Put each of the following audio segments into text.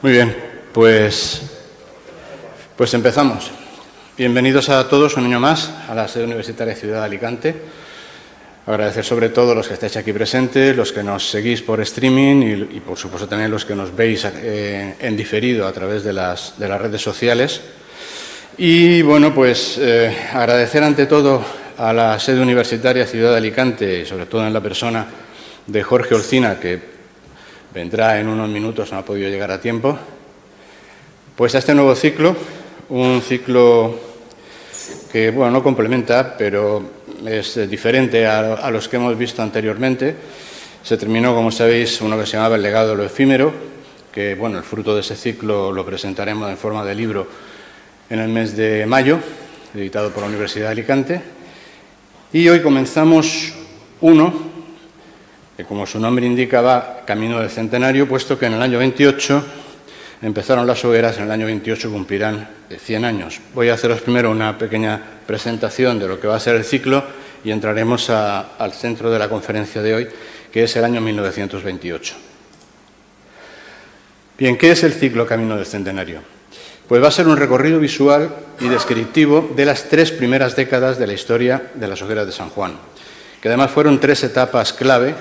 Muy bien, pues empezamos. Bienvenidos a todos un año más a la sede universitaria Ciudad de Alicante. Agradecer sobre todo a los que estáis aquí presentes, los que nos seguís por streaming y por supuesto también los que nos veis en diferido a través de las redes sociales. Y bueno, pues agradecer ante todo a la sede universitaria Ciudad de Alicante, y sobre todo en la persona de Jorge Olcina, que vendrá en unos minutos, no ha podido llegar a tiempo, pues a este nuevo ciclo, un ciclo que, bueno, no complementa, pero es diferente a los que hemos visto anteriormente. Se terminó, como sabéis, uno que se llamaba El legado de lo efímero, que, bueno, el fruto de ese ciclo lo presentaremos en forma de libro en el mes de mayo, editado por la Universidad de Alicante. Y hoy comenzamos uno que, como su nombre indica, va camino del centenario, puesto que en el año 28 empezaron las hogueras, en el año 28 cumplirán 100 años. Voy a haceros primero una pequeña presentación de lo que va a ser el ciclo y entraremos al centro de la conferencia de hoy, que es el año 1928. Bien, ¿qué es el ciclo Camino del Centenario? Pues va a ser un recorrido visual y descriptivo de las 3 primeras décadas de la historia de las hogueras de San Juan, que además fueron 3 etapas clave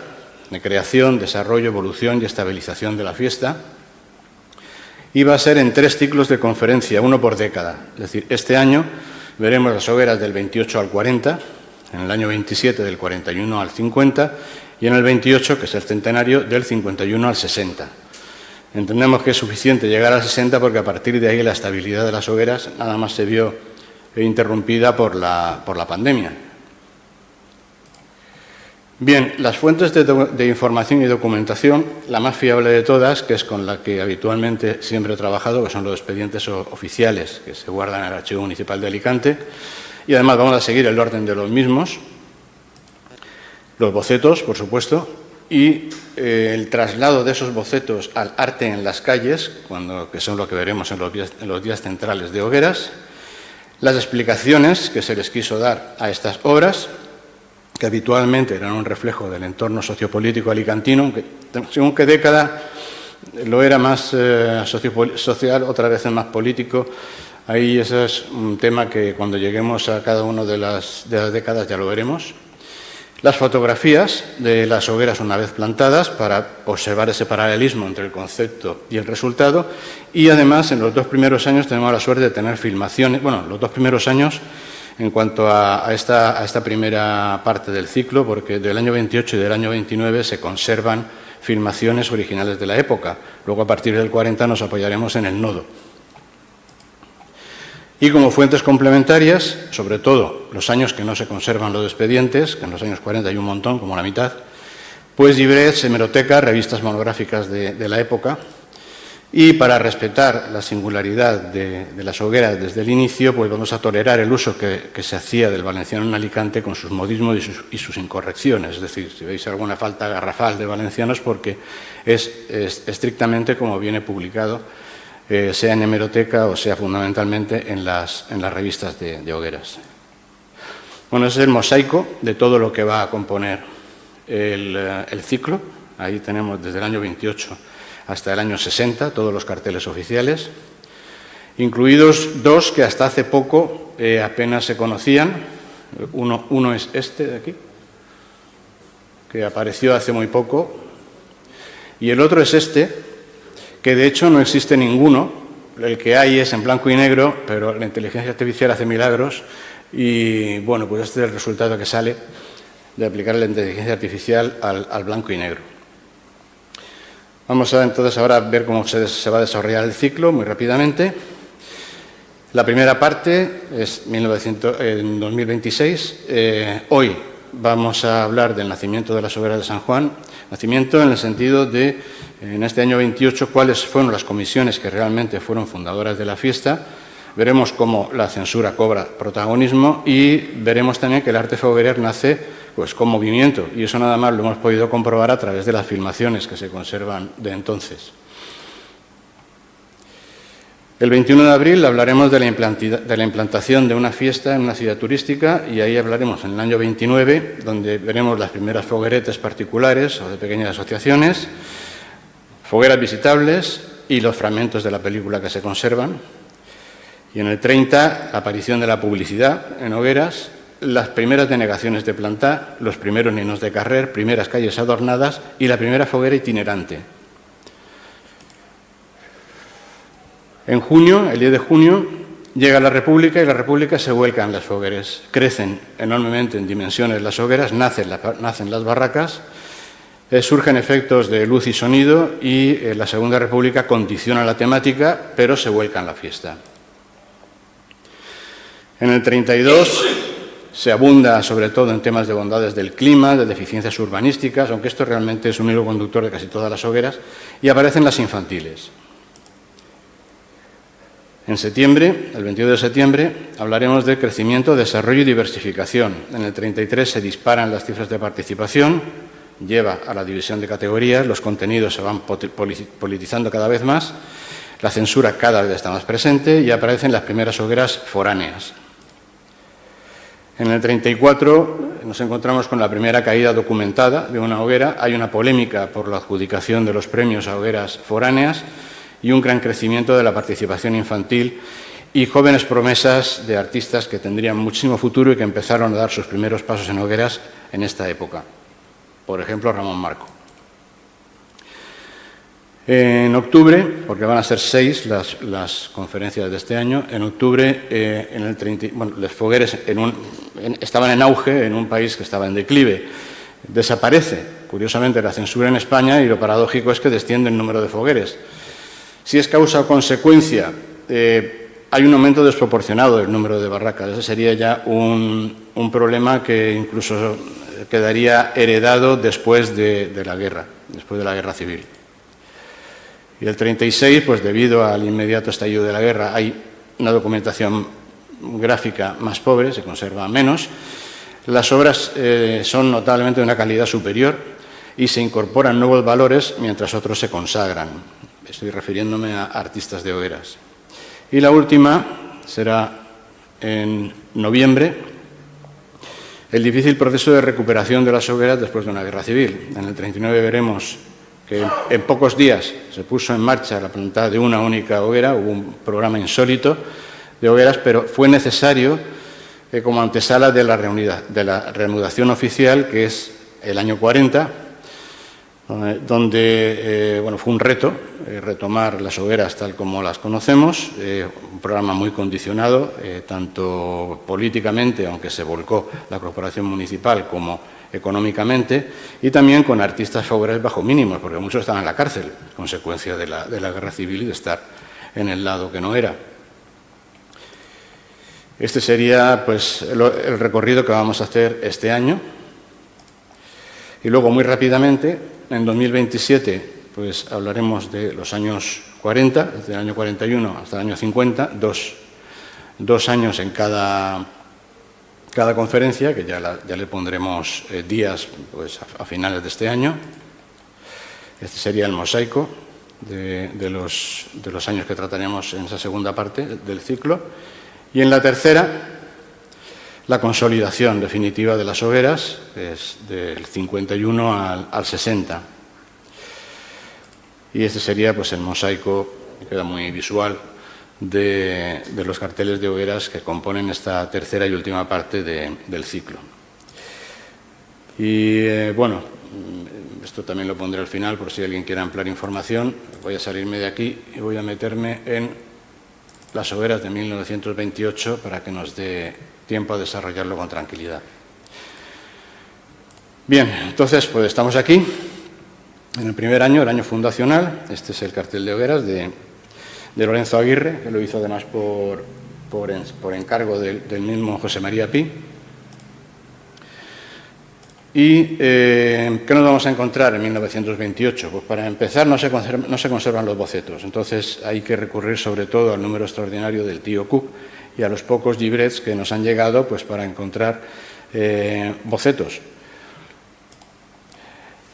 de creación, desarrollo, evolución y estabilización de la fiesta. Y va a ser en 3 ciclos de conferencia, uno por década. Es decir, este año veremos las hogueras del 28 al 40, en el año 27 del 41 al 50 y en el 28, que es el centenario, del 51 al 60. Entendemos que es suficiente llegar al 60 porque a partir de ahí la estabilidad de las hogueras nada más se vio interrumpida por la pandemia. Bien, las fuentes de información y documentación, la más fiable de todas, que es con la que habitualmente siempre he trabajado, que son los expedientes oficiales que se guardan en el Archivo Municipal de Alicante, y además vamos a seguir el orden de los mismos, los bocetos, por supuesto, y el traslado de esos bocetos al arte en las calles, que son lo que veremos en los días centrales de hogueras, las explicaciones que se les quiso dar a estas obras, que habitualmente eran un reflejo del entorno sociopolítico alicantino, que según qué década lo era más social, otra vez más político. Ahí ese es un tema que cuando lleguemos a cada una de las décadas ya lo veremos. Las fotografías de las hogueras una vez plantadas para observar ese paralelismo entre el concepto y el resultado. Y además en los 2 primeros años tenemos la suerte de tener filmaciones, bueno, los 2 primeros años en cuanto a esta primera parte del ciclo, porque del año 28 y del año 29 se conservan filmaciones originales de la época. Luego, a partir del 40, nos apoyaremos en el nodo. Y como fuentes complementarias, sobre todo los años que no se conservan los expedientes, que en los años 40 hay un montón, como la mitad, pues librets, hemerotecas, revistas monográficas de la época. Y para respetar la singularidad de las hogueras desde el inicio, pues vamos a tolerar el uso que se hacía del valenciano en Alicante con sus modismos y sus incorrecciones. Es decir, si veis alguna falta garrafal de valencianos, porque es estrictamente como viene publicado, sea en hemeroteca o sea fundamentalmente en las revistas de hogueras. Bueno, ese es el mosaico de todo lo que va a componer el ciclo. Ahí tenemos desde el año 28 hasta el año 60, todos los carteles oficiales, incluidos 2 que hasta hace poco apenas se conocían. Uno es este de aquí, que apareció hace muy poco, y el otro es este, que de hecho no existe ninguno. El que hay es en blanco y negro, pero la inteligencia artificial hace milagros, y bueno, pues este es el resultado que sale de aplicar la inteligencia artificial al blanco y negro. Vamos a entonces ahora a ver cómo se va a desarrollar el ciclo muy rápidamente. La primera parte es en 2026. Hoy vamos a hablar del nacimiento de las hogueras de San Juan. Nacimiento en el sentido de, en este año 28, cuáles fueron las comisiones que realmente fueron fundadoras de la fiesta. Veremos cómo la censura cobra protagonismo y veremos también que el arte foguerer nace pues con movimiento, y eso nada más lo hemos podido comprobar a través de las filmaciones que se conservan de entonces. El 21 de abril hablaremos de la implantación de una fiesta en una ciudad turística, y ahí hablaremos en el año 29, donde veremos las primeras fogueretes particulares o de pequeñas asociaciones, fogueras visitables, y los fragmentos de la película que se conservan. Y en el 30, la aparición de la publicidad en hogueras, las primeras denegaciones de plantar, los primeros ninos de carrer, primeras calles adornadas y la primera foguera itinerante. En junio, el 10 de junio, llega la República y la República se vuelca en las fogueras. Crecen enormemente en dimensiones las hogueras, nacen las barracas, surgen efectos de luz y sonido y la Segunda República condiciona la temática, pero se vuelca en la fiesta. En el 32 se abunda sobre todo en temas de bondades del clima, de deficiencias urbanísticas, aunque esto realmente es un hilo conductor de casi todas las hogueras, y aparecen las infantiles. En septiembre, el 22 de septiembre, hablaremos de crecimiento, desarrollo y diversificación. En el 33 se disparan las cifras de participación, lleva a la división de categorías, los contenidos se van politizando cada vez más, la censura cada vez está más presente y aparecen las primeras hogueras foráneas. En el 34 nos encontramos con la primera caída documentada de una hoguera, hay una polémica por la adjudicación de los premios a hogueras foráneas y un gran crecimiento de la participación infantil y jóvenes promesas de artistas que tendrían muchísimo futuro y que empezaron a dar sus primeros pasos en hogueras en esta época. Por ejemplo, Ramón Marco. En octubre, porque van a ser 6 las conferencias de este año, en octubre los fogueres estaban en auge en un país que estaba en declive. Desaparece, curiosamente, la censura en España y lo paradójico es que desciende el número de fogueres. Si es causa o consecuencia, hay un aumento desproporcionado del número de barracas. Ese sería ya un problema que incluso quedaría heredado después de la guerra civil. Y el 36, pues debido al inmediato estallido de la guerra, hay una documentación gráfica más pobre, se conserva menos. Las obras son notablemente de una calidad superior y se incorporan nuevos valores mientras otros se consagran. Estoy refiriéndome a artistas de hogueras. Y la última será en noviembre, el difícil proceso de recuperación de las hogueras después de una guerra civil. En el 39 veremos que en pocos días se puso en marcha la planta de una única hoguera, hubo un programa insólito de hogueras, pero fue necesario como antesala de la reanudación oficial, que es el año 40, donde fue un reto retomar las hogueras tal como las conocemos, un programa muy condicionado, tanto políticamente, aunque se volcó la corporación municipal, como económicamente, y también con artistas fogueras bajo mínimos, porque muchos estaban en la cárcel, consecuencia de la guerra civil y de estar en el lado que no era. Este sería pues, el recorrido que vamos a hacer este año. Y luego, muy rápidamente, en 2027, pues hablaremos de los años 40, desde el año 41 hasta el año 50, dos años en cada conferencia, que ya le pondremos días pues, a finales de este año. Este sería el mosaico de los años que trataremos en esa segunda parte del ciclo. Y en la tercera, la consolidación definitiva de las hogueras, es del 51 al 60. Y este sería pues, el mosaico, que queda muy visual, de los carteles de hogueras que componen esta tercera y última parte del ciclo. Y bueno, esto también lo pondré al final por si alguien quiere ampliar información. Voy a salirme de aquí y voy a meterme en las hogueras de 1928 para que nos dé tiempo a desarrollarlo con tranquilidad. Bien, entonces pues estamos aquí en el primer año, el año fundacional. Este es el cartel de hogueras de Lorenzo Aguirre, que lo hizo además por encargo del mismo José María Pi. ¿Y qué nos vamos a encontrar en 1928? Pues para empezar no se conservan los bocetos, entonces hay que recurrir sobre todo al número extraordinario del tío Cook y a los pocos llibrets que nos han llegado pues, para encontrar bocetos.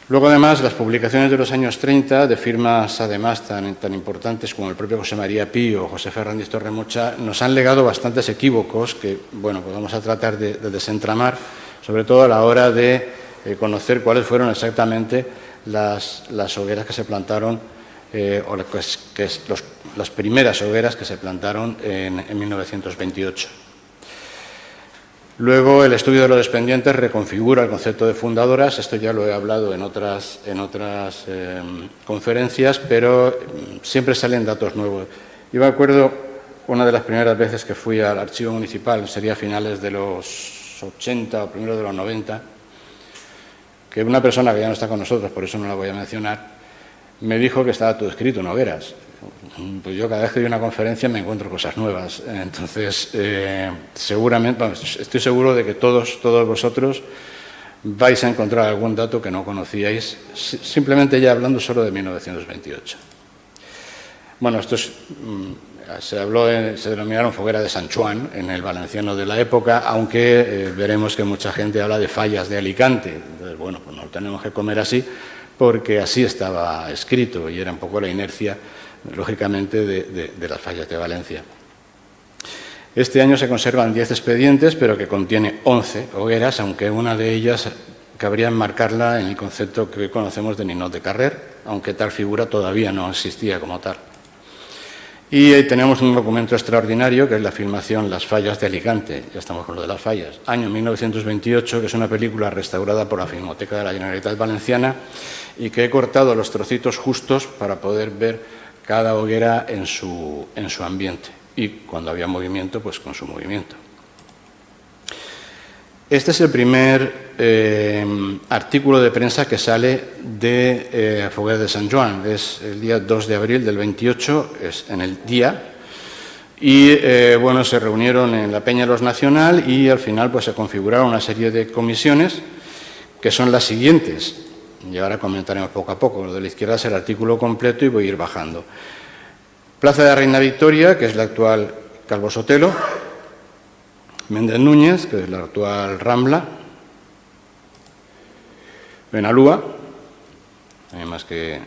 Luego, además, las publicaciones de los años 30, de firmas además tan importantes como el propio José María Pi o José Fernández Torremocha, nos han legado bastantes equívocos que, bueno, pues vamos a tratar de desentramar, sobre todo a la hora de conocer cuáles fueron exactamente las hogueras que se plantaron o las primeras hogueras que se plantaron en 1928. Luego, el estudio de los descendientes reconfigura el concepto de fundadoras. Esto ya lo he hablado en otras conferencias, pero siempre salen datos nuevos. Yo me acuerdo una de las primeras veces que fui al archivo municipal, sería a finales de los 80 o primero de los 90, que una persona que ya no está con nosotros, por eso no la voy a mencionar, me dijo que estaba todo escrito en hogueras. Pues yo cada vez que doy una conferencia me encuentro cosas nuevas. Entonces, seguramente, estoy seguro de que todos vosotros vais a encontrar algún dato que no conocíais, simplemente ya hablando solo de 1928. Bueno, esto es, se denominaron foguera de San Juan en el valenciano de la época, aunque veremos que mucha gente habla de fallas de Alicante. Entonces, bueno, pues no lo tenemos que comer así, porque así estaba escrito y era un poco la inercia, lógicamente, de las fallas de Valencia. Este año se conservan 10 expedientes, pero que contiene 11 hogueras, aunque una de ellas cabría enmarcarla en el concepto que hoy conocemos de Ninot de Carrer, aunque tal figura todavía no existía como tal. Y ahí tenemos un documento extraordinario, que es la filmación Las fallas de Alicante. Ya estamos con lo de las fallas. Año 1928, que es una película restaurada por la Filmoteca de la Generalitat Valenciana y que he cortado los trocitos justos para poder ver cada hoguera en su ambiente, y cuando había movimiento, pues con su movimiento. Este es el primer artículo de prensa que sale de Foguera de San Joan. Es el día 2 de abril del 28, es en el día, y bueno, se reunieron en la Peña Los Nacional y al final pues se configuraron una serie de comisiones que son las siguientes. Y ahora comentaremos poco a poco. Lo de la izquierda es el artículo completo y voy a ir bajando. Plaza de la Reina Victoria, que es la actual Calvo Sotelo. Méndez Núñez, que es la actual Rambla. Benalúa. Además que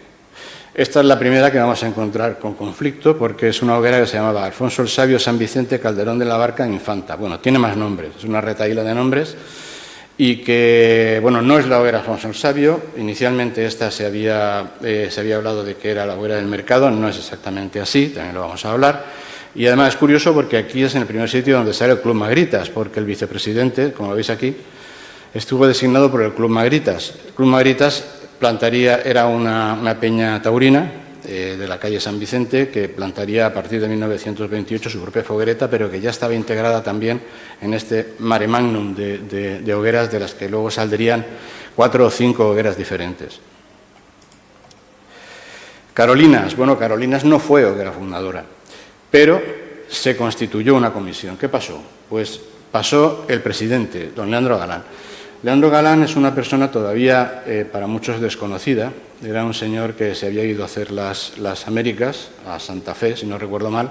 esta es la primera que vamos a encontrar con conflicto, porque es una hoguera que se llamaba Alfonso el Sabio, San Vicente, Calderón de la Barca, Infanta. Bueno, tiene más nombres, es una retahíla de nombres. Y que, bueno, no es la hoguera Alfonso el Sabio. Inicialmente esta se había hablado de que era la hoguera del mercado, no es exactamente así, también lo vamos a hablar. Y además es curioso porque aquí es en el primer sitio donde sale el Club Magritas, porque el vicepresidente, como veis aquí, estuvo designado por el Club Magritas. El Club Magritas era una peña taurina de la calle San Vicente, que plantaría a partir de 1928 su propia foguereta, pero que ya estaba integrada también en este mare magnum de hogueras, de las que luego saldrían 4 o 5 hogueras diferentes. Carolinas. Bueno, Carolinas no fue hoguera fundadora, pero se constituyó una comisión. ¿Qué pasó? Pues pasó el presidente, don Leandro Galán. Leandro Galán es una persona todavía para muchos desconocida. Era un señor que se había ido a hacer las Américas, a Santa Fe, si no recuerdo mal,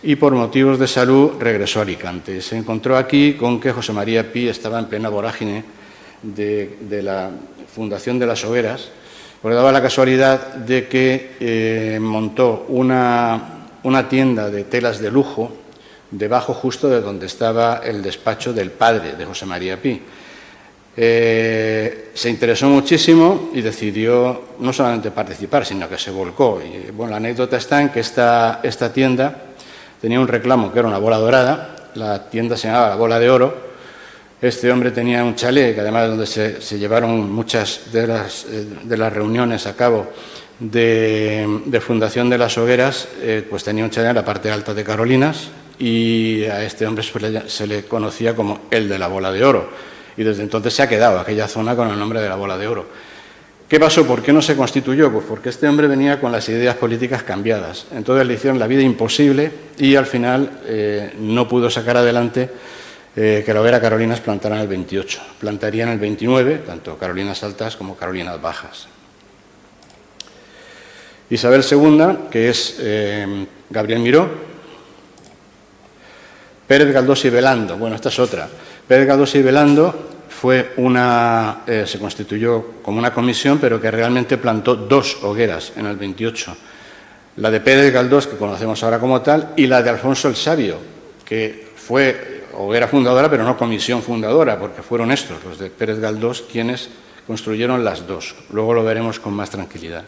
y por motivos de salud regresó a Alicante. Se encontró aquí con que José María Pi estaba en plena vorágine de la fundación de las hogueras, porque daba la casualidad de que montó una tienda de telas de lujo debajo justo de donde estaba el despacho del padre de José María Pi. Se interesó muchísimo y decidió no solamente participar, sino que se volcó. Y, bueno, la anécdota está en que esta tienda tenía un reclamo que era una bola dorada. La tienda se llamaba La Bola de Oro. Este hombre tenía un chalet, que además donde se llevaron muchas de las reuniones a cabo de fundación de las hogueras, pues tenía un chalet en la parte alta de Carolinas, y a este hombre se le conocía como el de la Bola de Oro. Y desde entonces se ha quedado aquella zona con el nombre de la Bola de Oro. ¿Qué pasó? ¿Por qué no se constituyó? Pues porque este hombre venía con las ideas políticas cambiadas. Entonces le hicieron la vida imposible y al final no pudo sacar adelante que la hoguera Carolinas plantara en el 28. Plantarían en el 29, tanto Carolinas Altas como Carolinas Bajas. Isabel II, que es Gabriel Miró. Pérez Galdós y Velando. Bueno, esta es otra. Pérez Galdós y Velando se constituyó como una comisión, pero que realmente plantó 2 hogueras en el 28. La de Pérez Galdós, que conocemos ahora como tal, y la de Alfonso el Sabio, que fue hoguera fundadora, pero no comisión fundadora, porque fueron estos, los de Pérez Galdós, quienes construyeron las 2. Luego lo veremos con más tranquilidad.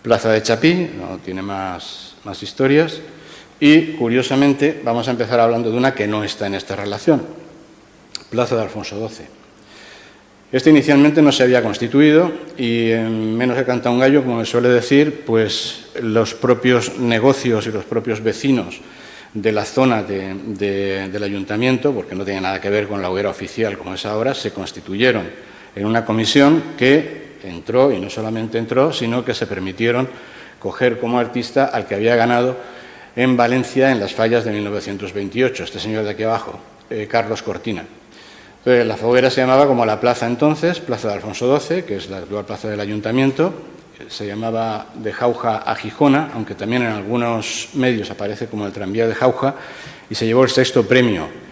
Plaza de Chapí, no tiene más historias. Y, curiosamente, vamos a empezar hablando de una que no está en esta relación, Plaza de Alfonso XII. Este inicialmente no se había constituido y en menos que canta un gallo, como me suele decir, pues los propios negocios y los propios vecinos de la zona del ayuntamiento, porque no tiene nada que ver con la hoguera oficial como es ahora, se constituyeron en una comisión que entró, y no solamente entró, sino que se permitieron coger como artista al que había ganado en Valencia en las fallas de 1928, este señor de aquí abajo, Carlos Cortina. Entonces, la foguera se llamaba como la plaza entonces, Plaza de Alfonso XII, que es la actual plaza del ayuntamiento, se llamaba de Jauja a Gijona, aunque también en algunos medios aparece como el tranvía de Jauja, y se llevó el 6º premio.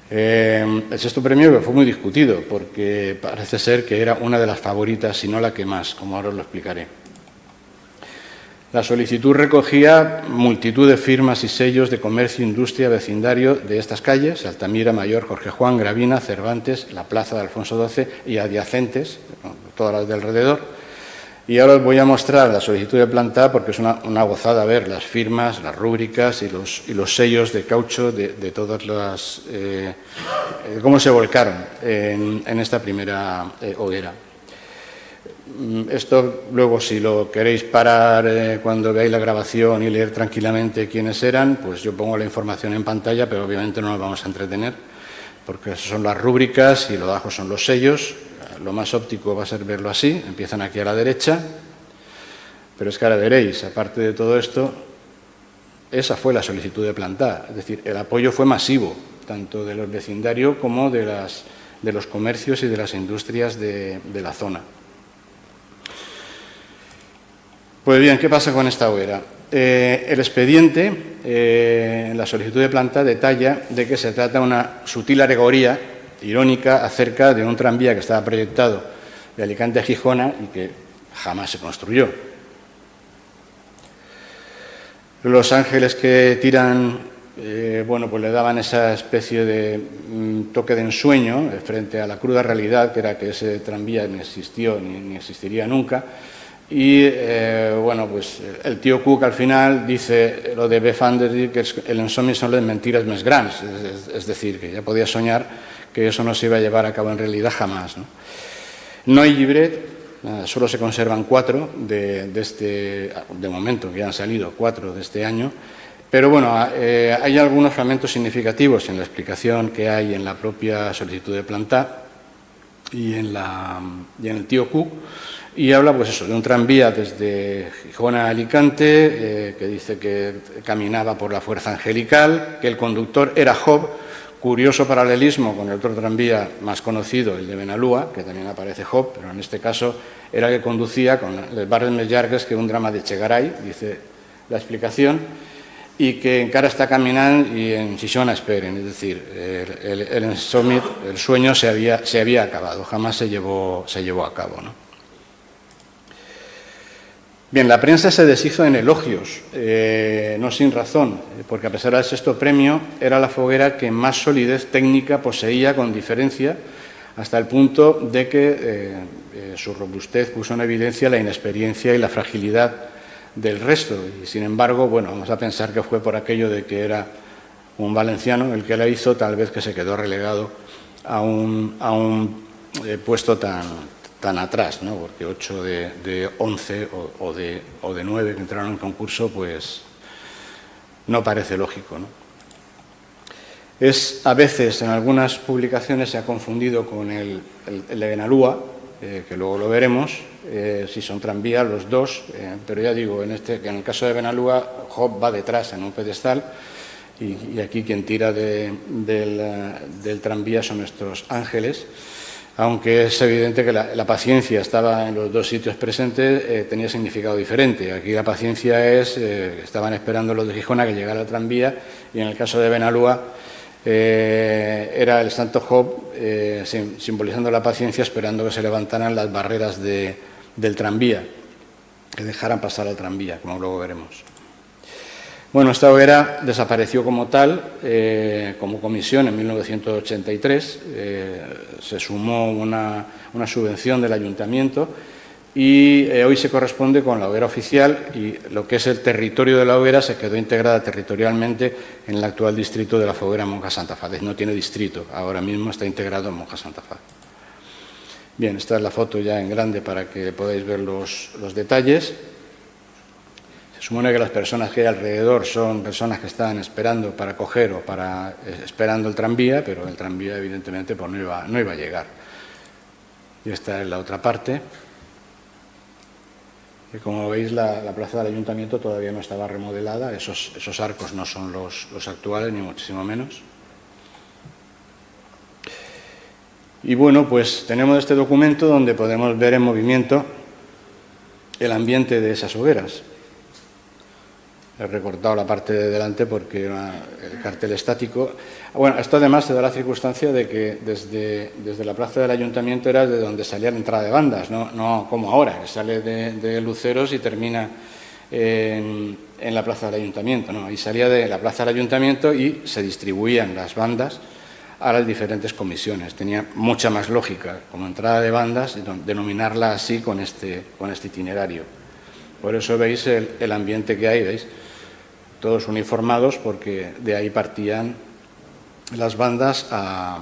El 6º premio que fue muy discutido, porque parece ser que era una de las favoritas, si no la que más, como ahora os lo explicaré. La solicitud recogía multitud de firmas y sellos de comercio, industria, vecindario de estas calles, Altamira, Mayor, Jorge Juan, Gravina, Cervantes, la Plaza de Alfonso XII y adyacentes, todas las de alrededor. Y ahora os voy a mostrar la solicitud de planta porque es una gozada ver las firmas, las rúbricas y los sellos de caucho de todas las... cómo se volcaron en esta primera hoguera. Esto luego, si lo queréis parar cuando veáis la grabación y leer tranquilamente quiénes eran, pues yo pongo la información en pantalla, pero obviamente no nos vamos a entretener, porque son las rúbricas y lo de abajo son los sellos. Lo más óptico va a ser verlo así, empiezan aquí a la derecha, pero es que ahora veréis, aparte de todo esto, esa fue la solicitud de planta, es decir, el apoyo fue masivo, tanto de los vecindarios como de los comercios y de las industrias de la zona. Pues bien, ¿qué pasa con esta hoguera? El expediente, en la solicitud de planta, detalla de que se trata de una sutil alegoría irónica acerca de un tranvía que estaba proyectado de Alicante a Gijona y que jamás se construyó. Los ángeles que tiran, bueno, pues le daban esa especie de toque de ensueño frente a la cruda realidad, que era que ese tranvía ni existió ni existiría nunca. Y, bueno, pues el tío Cook al final dice lo de Befander, que el insomnio son las mentiras más grandes, es decir, que ya podía soñar que eso no se iba a llevar a cabo en realidad jamás, ¿no? No hay llibret, solo se conservan 4 de momento, que ya han salido 4 de este año, pero bueno, hay algunos fragmentos significativos en la explicación que hay en la propia solicitud de planta y en el tío Cook. Y habla, pues eso, de un tranvía desde Gijona a Alicante, que dice que caminaba por la fuerza angelical, que el conductor era Job, curioso paralelismo con el otro tranvía más conocido, el de Benalúa, que también aparece Job, pero en este caso era el que conducía con el barri més llargues que un drama de Chegaray, dice la explicación, y que encara está caminando y en Xixona esperen, es decir, el sueño se había acabado, jamás se llevó a cabo, ¿no? Bien, la prensa se deshizo en elogios, no sin razón, porque a pesar del 6º premio era la foguera que más solidez técnica poseía con diferencia, hasta el punto de que su robustez puso en evidencia la inexperiencia y la fragilidad del resto. Y sin embargo, bueno, vamos a pensar que fue por aquello de que era un valenciano el que la hizo, tal vez que se quedó relegado a un puesto tan atrás, ¿no? Porque 8 de 11 o de 9 que entraron en concurso, pues no parece lógico, ¿no? A veces, en algunas publicaciones se ha confundido con el de Benalúa, que luego lo veremos, si son tranvías los dos, pero ya digo, que en el caso de Benalúa, Job va detrás en un pedestal y aquí quien tira del tranvía son estos ángeles. Aunque es evidente que la paciencia estaba en los dos sitios presentes, tenía significado diferente. Aquí la paciencia estaban esperando los de Gijona que llegara el tranvía, y en el caso de Benalúa era el santo Job simbolizando la paciencia, esperando que se levantaran las barreras del tranvía, que dejaran pasar al tranvía, como luego veremos. Bueno, esta hoguera desapareció como tal, como comisión en 1983, se sumó una subvención del ayuntamiento y hoy se corresponde con la hoguera oficial, y lo que es el territorio de la hoguera se quedó integrada territorialmente en el actual distrito de la Foguera Monja Santa Faz. No tiene distrito, ahora mismo está integrado en Monja Santa Faz. Bien, esta es la foto ya en grande para que podáis ver los detalles. Se supone que las personas que hay alrededor son personas que están esperando para coger o esperando el tranvía, pero el tranvía evidentemente pues, no iba a llegar. Y esta es la otra parte. Y como veis, la plaza del Ayuntamiento todavía no estaba remodelada, esos arcos no son los actuales, ni muchísimo menos. Y bueno, pues tenemos este documento donde podemos ver en movimiento el ambiente de esas hogueras. He recortado la parte de delante porque era el cartel estático. Bueno, esto además se da la circunstancia de que desde la plaza del Ayuntamiento era de donde salía la entrada de bandas, no como ahora, que sale de Luceros y termina en la plaza del Ayuntamiento. No, ahí salía de la plaza del Ayuntamiento y se distribuían las bandas a las diferentes comisiones. Tenía mucha más lógica como entrada de bandas denominarla así con este itinerario. Por eso veis el ambiente que hay, ¿veis? Todos uniformados porque de ahí partían las bandas a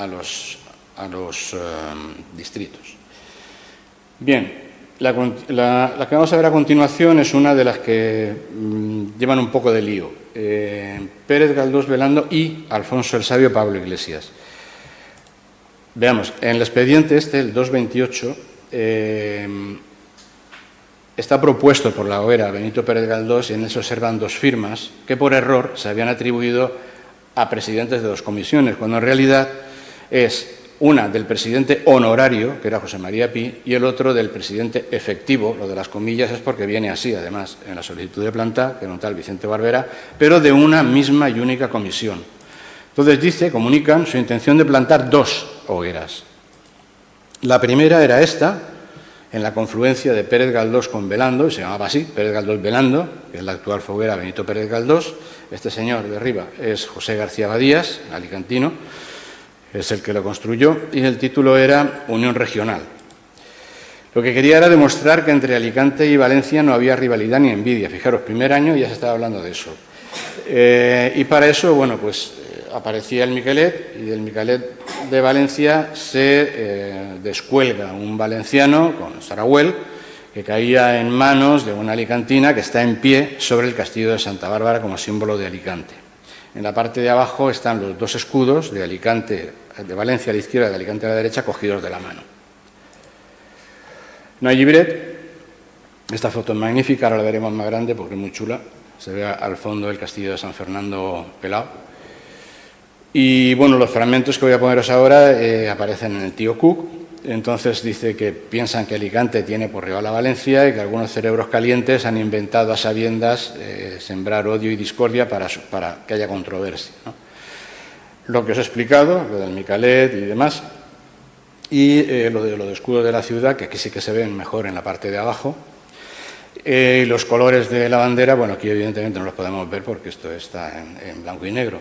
los distritos. Bien, la que vamos a ver a continuación es una de las que llevan un poco de lío. Pérez Galdós Velando y Alfonso el Sabio Pablo Iglesias. Veamos, en el expediente el 228, está propuesto por la hoguera Benito Pérez Galdós y en él se observan dos firmas que por error se habían atribuido a presidentes de dos comisiones, cuando en realidad es una del presidente honorario, que era José María Pi, y el otro del presidente efectivo. Lo de las comillas es porque viene así, además, en la solicitud de planta, que era un tal Vicente Barbera, pero de una misma y única comisión. Entonces comunican su intención de plantar dos hogueras. La primera era esta, en la confluencia de Pérez Galdós con Velando, y se llamaba así, Pérez Galdós Velando, que es la actual foguera Benito Pérez Galdós. Este señor de arriba es José García Badías, alicantino, es el que lo construyó, y el título era Unión Regional. Lo que quería era demostrar que entre Alicante y Valencia no había rivalidad ni envidia. Fijaros, primer año ya se estaba hablando de eso. Y para eso, bueno, pues aparecía el Miquelet, y del Miquelet de Valencia se descuelga un valenciano con Saragüel, que caía en manos de una alicantina que está en pie sobre el castillo de Santa Bárbara como símbolo de Alicante. En la parte de abajo están los dos escudos de Alicante, de Valencia a la izquierda y de Alicante a la derecha, cogidos de la mano. No hay libret. Esta foto es magnífica, ahora la veremos más grande porque es muy chula. Se ve al fondo el castillo de San Fernando pelado. Y bueno, los fragmentos que voy a poneros ahora aparecen en el tío Cook. Entonces dice que piensan que Alicante tiene por rival a Valencia y que algunos cerebros calientes han inventado a sabiendas sembrar odio y discordia para que haya controversia, ¿no? Lo que os he explicado, lo del Miquelet y demás, y lo de escudos de la ciudad, que aquí sí que se ven mejor en la parte de abajo. Los colores de la bandera, bueno, aquí evidentemente no los podemos ver porque esto está en blanco y negro.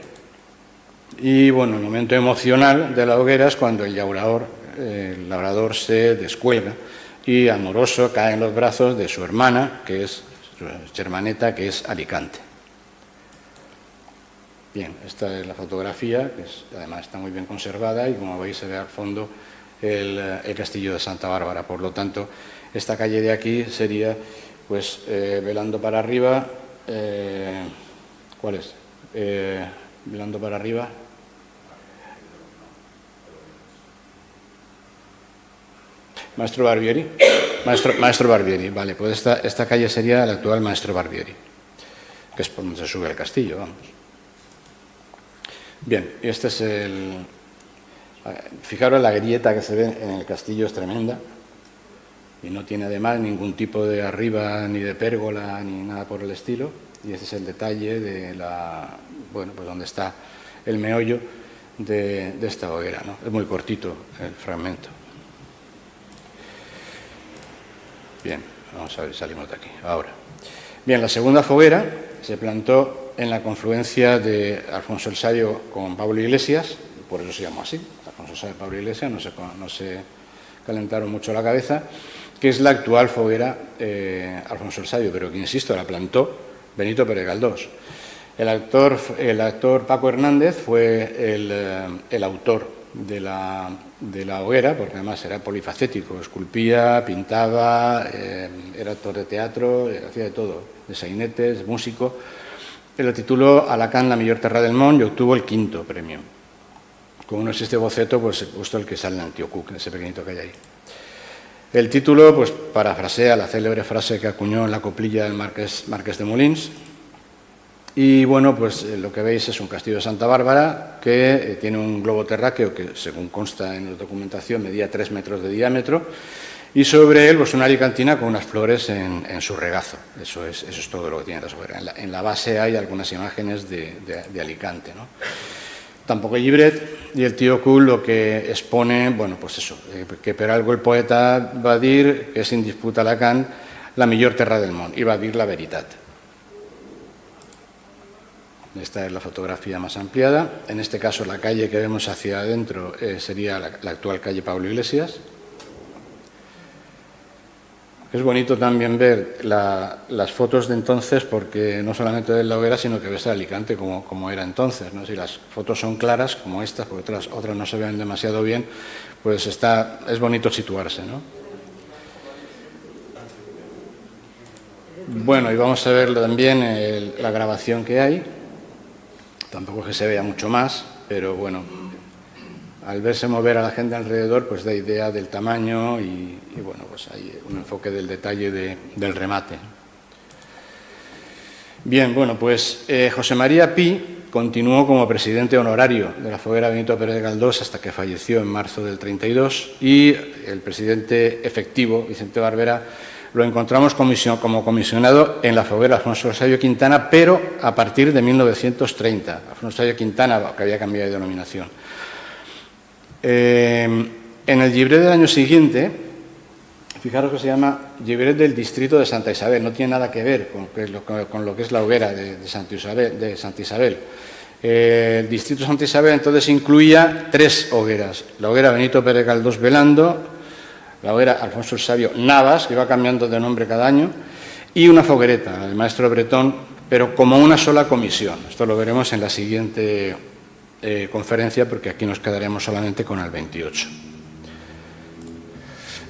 Y bueno, el momento emocional de la hoguera es cuando el labrador se descuelga y amoroso cae en los brazos de su hermana, que es su hermaneta, que es Alicante. Bien, esta es la fotografía, que además está muy bien conservada y como veis se ve al fondo el castillo de Santa Bárbara. Por lo tanto, esta calle de aquí sería, pues, Velando para arriba. ¿Cuál es? Velando para arriba. Maestro Barbieri. Maestro Barbieri, vale, pues esta calle sería la actual Maestro Barbieri, que es por donde se sube al castillo, vamos. Bien, este es fijaros, la grieta que se ve en el castillo es tremenda y no tiene además ningún tipo de arriba ni de pérgola ni nada por el estilo, y este es el detalle de pues donde está el meollo de esta hoguera, ¿no? Es muy cortito el fragmento. Bien, vamos a ver, salimos de aquí, ahora. Bien, la segunda foguera se plantó en la confluencia de Alfonso el Sabio con Pablo Iglesias, por eso se llamó así, Alfonso el Sabio y Pablo Iglesias, no se calentaron mucho la cabeza, que es la actual foguera Alfonso el Sabio, pero que, insisto, la plantó Benito Pérez Galdós. El actor Paco Hernández fue el autor de la hoguera, porque además era polifacético, esculpía, pintaba, era actor de teatro, hacía de todo, de sainetes, músico. Lo tituló Alacant, la millor terra del món, y obtuvo el 5º premio. Como no existe boceto, pues he puesto el que sale en Antioquia, en ese pequeñito que hay ahí. El título, pues, parafrasea la célebre frase que acuñó en la coplilla del Marqués de Molins. Y bueno, pues lo que veis es un castillo de Santa Bárbara que tiene un globo terráqueo que, según consta en la documentación, medía 3 metros de diámetro, y sobre él pues una alicantina con unas flores en su regazo. Eso es todo lo que tiene la hoguera. En la base hay algunas imágenes de Alicante, ¿no? Tampoco hay llibret, y el tío Cool lo que expone, bueno, pues eso, que per algo el poeta va a dir que sin disputa Alacant la millor terra del món, y va a dir la veritat. Esta es la fotografía más ampliada. En este caso, la calle que vemos hacia adentro sería la actual calle Pablo Iglesias. Es bonito también ver las fotos de entonces, porque no solamente de la hoguera, sino que ves a Alicante como era entonces, ¿no? Si las fotos son claras, como estas, porque otras no se ven demasiado bien, pues es bonito situarse, ¿no? Bueno, y vamos a ver también la grabación que hay. Tampoco es que se vea mucho más, pero bueno, al verse mover a la gente alrededor, pues da idea del tamaño y bueno, pues hay un enfoque del detalle del remate. Bien, bueno, pues José María Pi continuó como presidente honorario de la foguera Benito Pérez Galdós hasta que falleció en marzo del 32, y el presidente efectivo, Vicente Barbera, lo encontramos como comisionado en la foguera Alfonso el Sabio Quintana, pero a partir de 1930. Alfonso el Sabio Quintana, que había cambiado de denominación. En el llibret del año siguiente, fijaros que se llama Llibret del distrito de Santa Isabel, no tiene nada que ver con lo que es la hoguera de Santa Isabel. El distrito de Santa Isabel entonces incluía 3 hogueras: la hoguera Benito Pérez Galdós Velando, la hoguera Alfonso el Sabio Navas, que iba cambiando de nombre cada año, y una foguereta, el maestro Bretón, pero como una sola comisión. Esto lo veremos en la siguiente conferencia, porque aquí nos quedaremos solamente con el 28.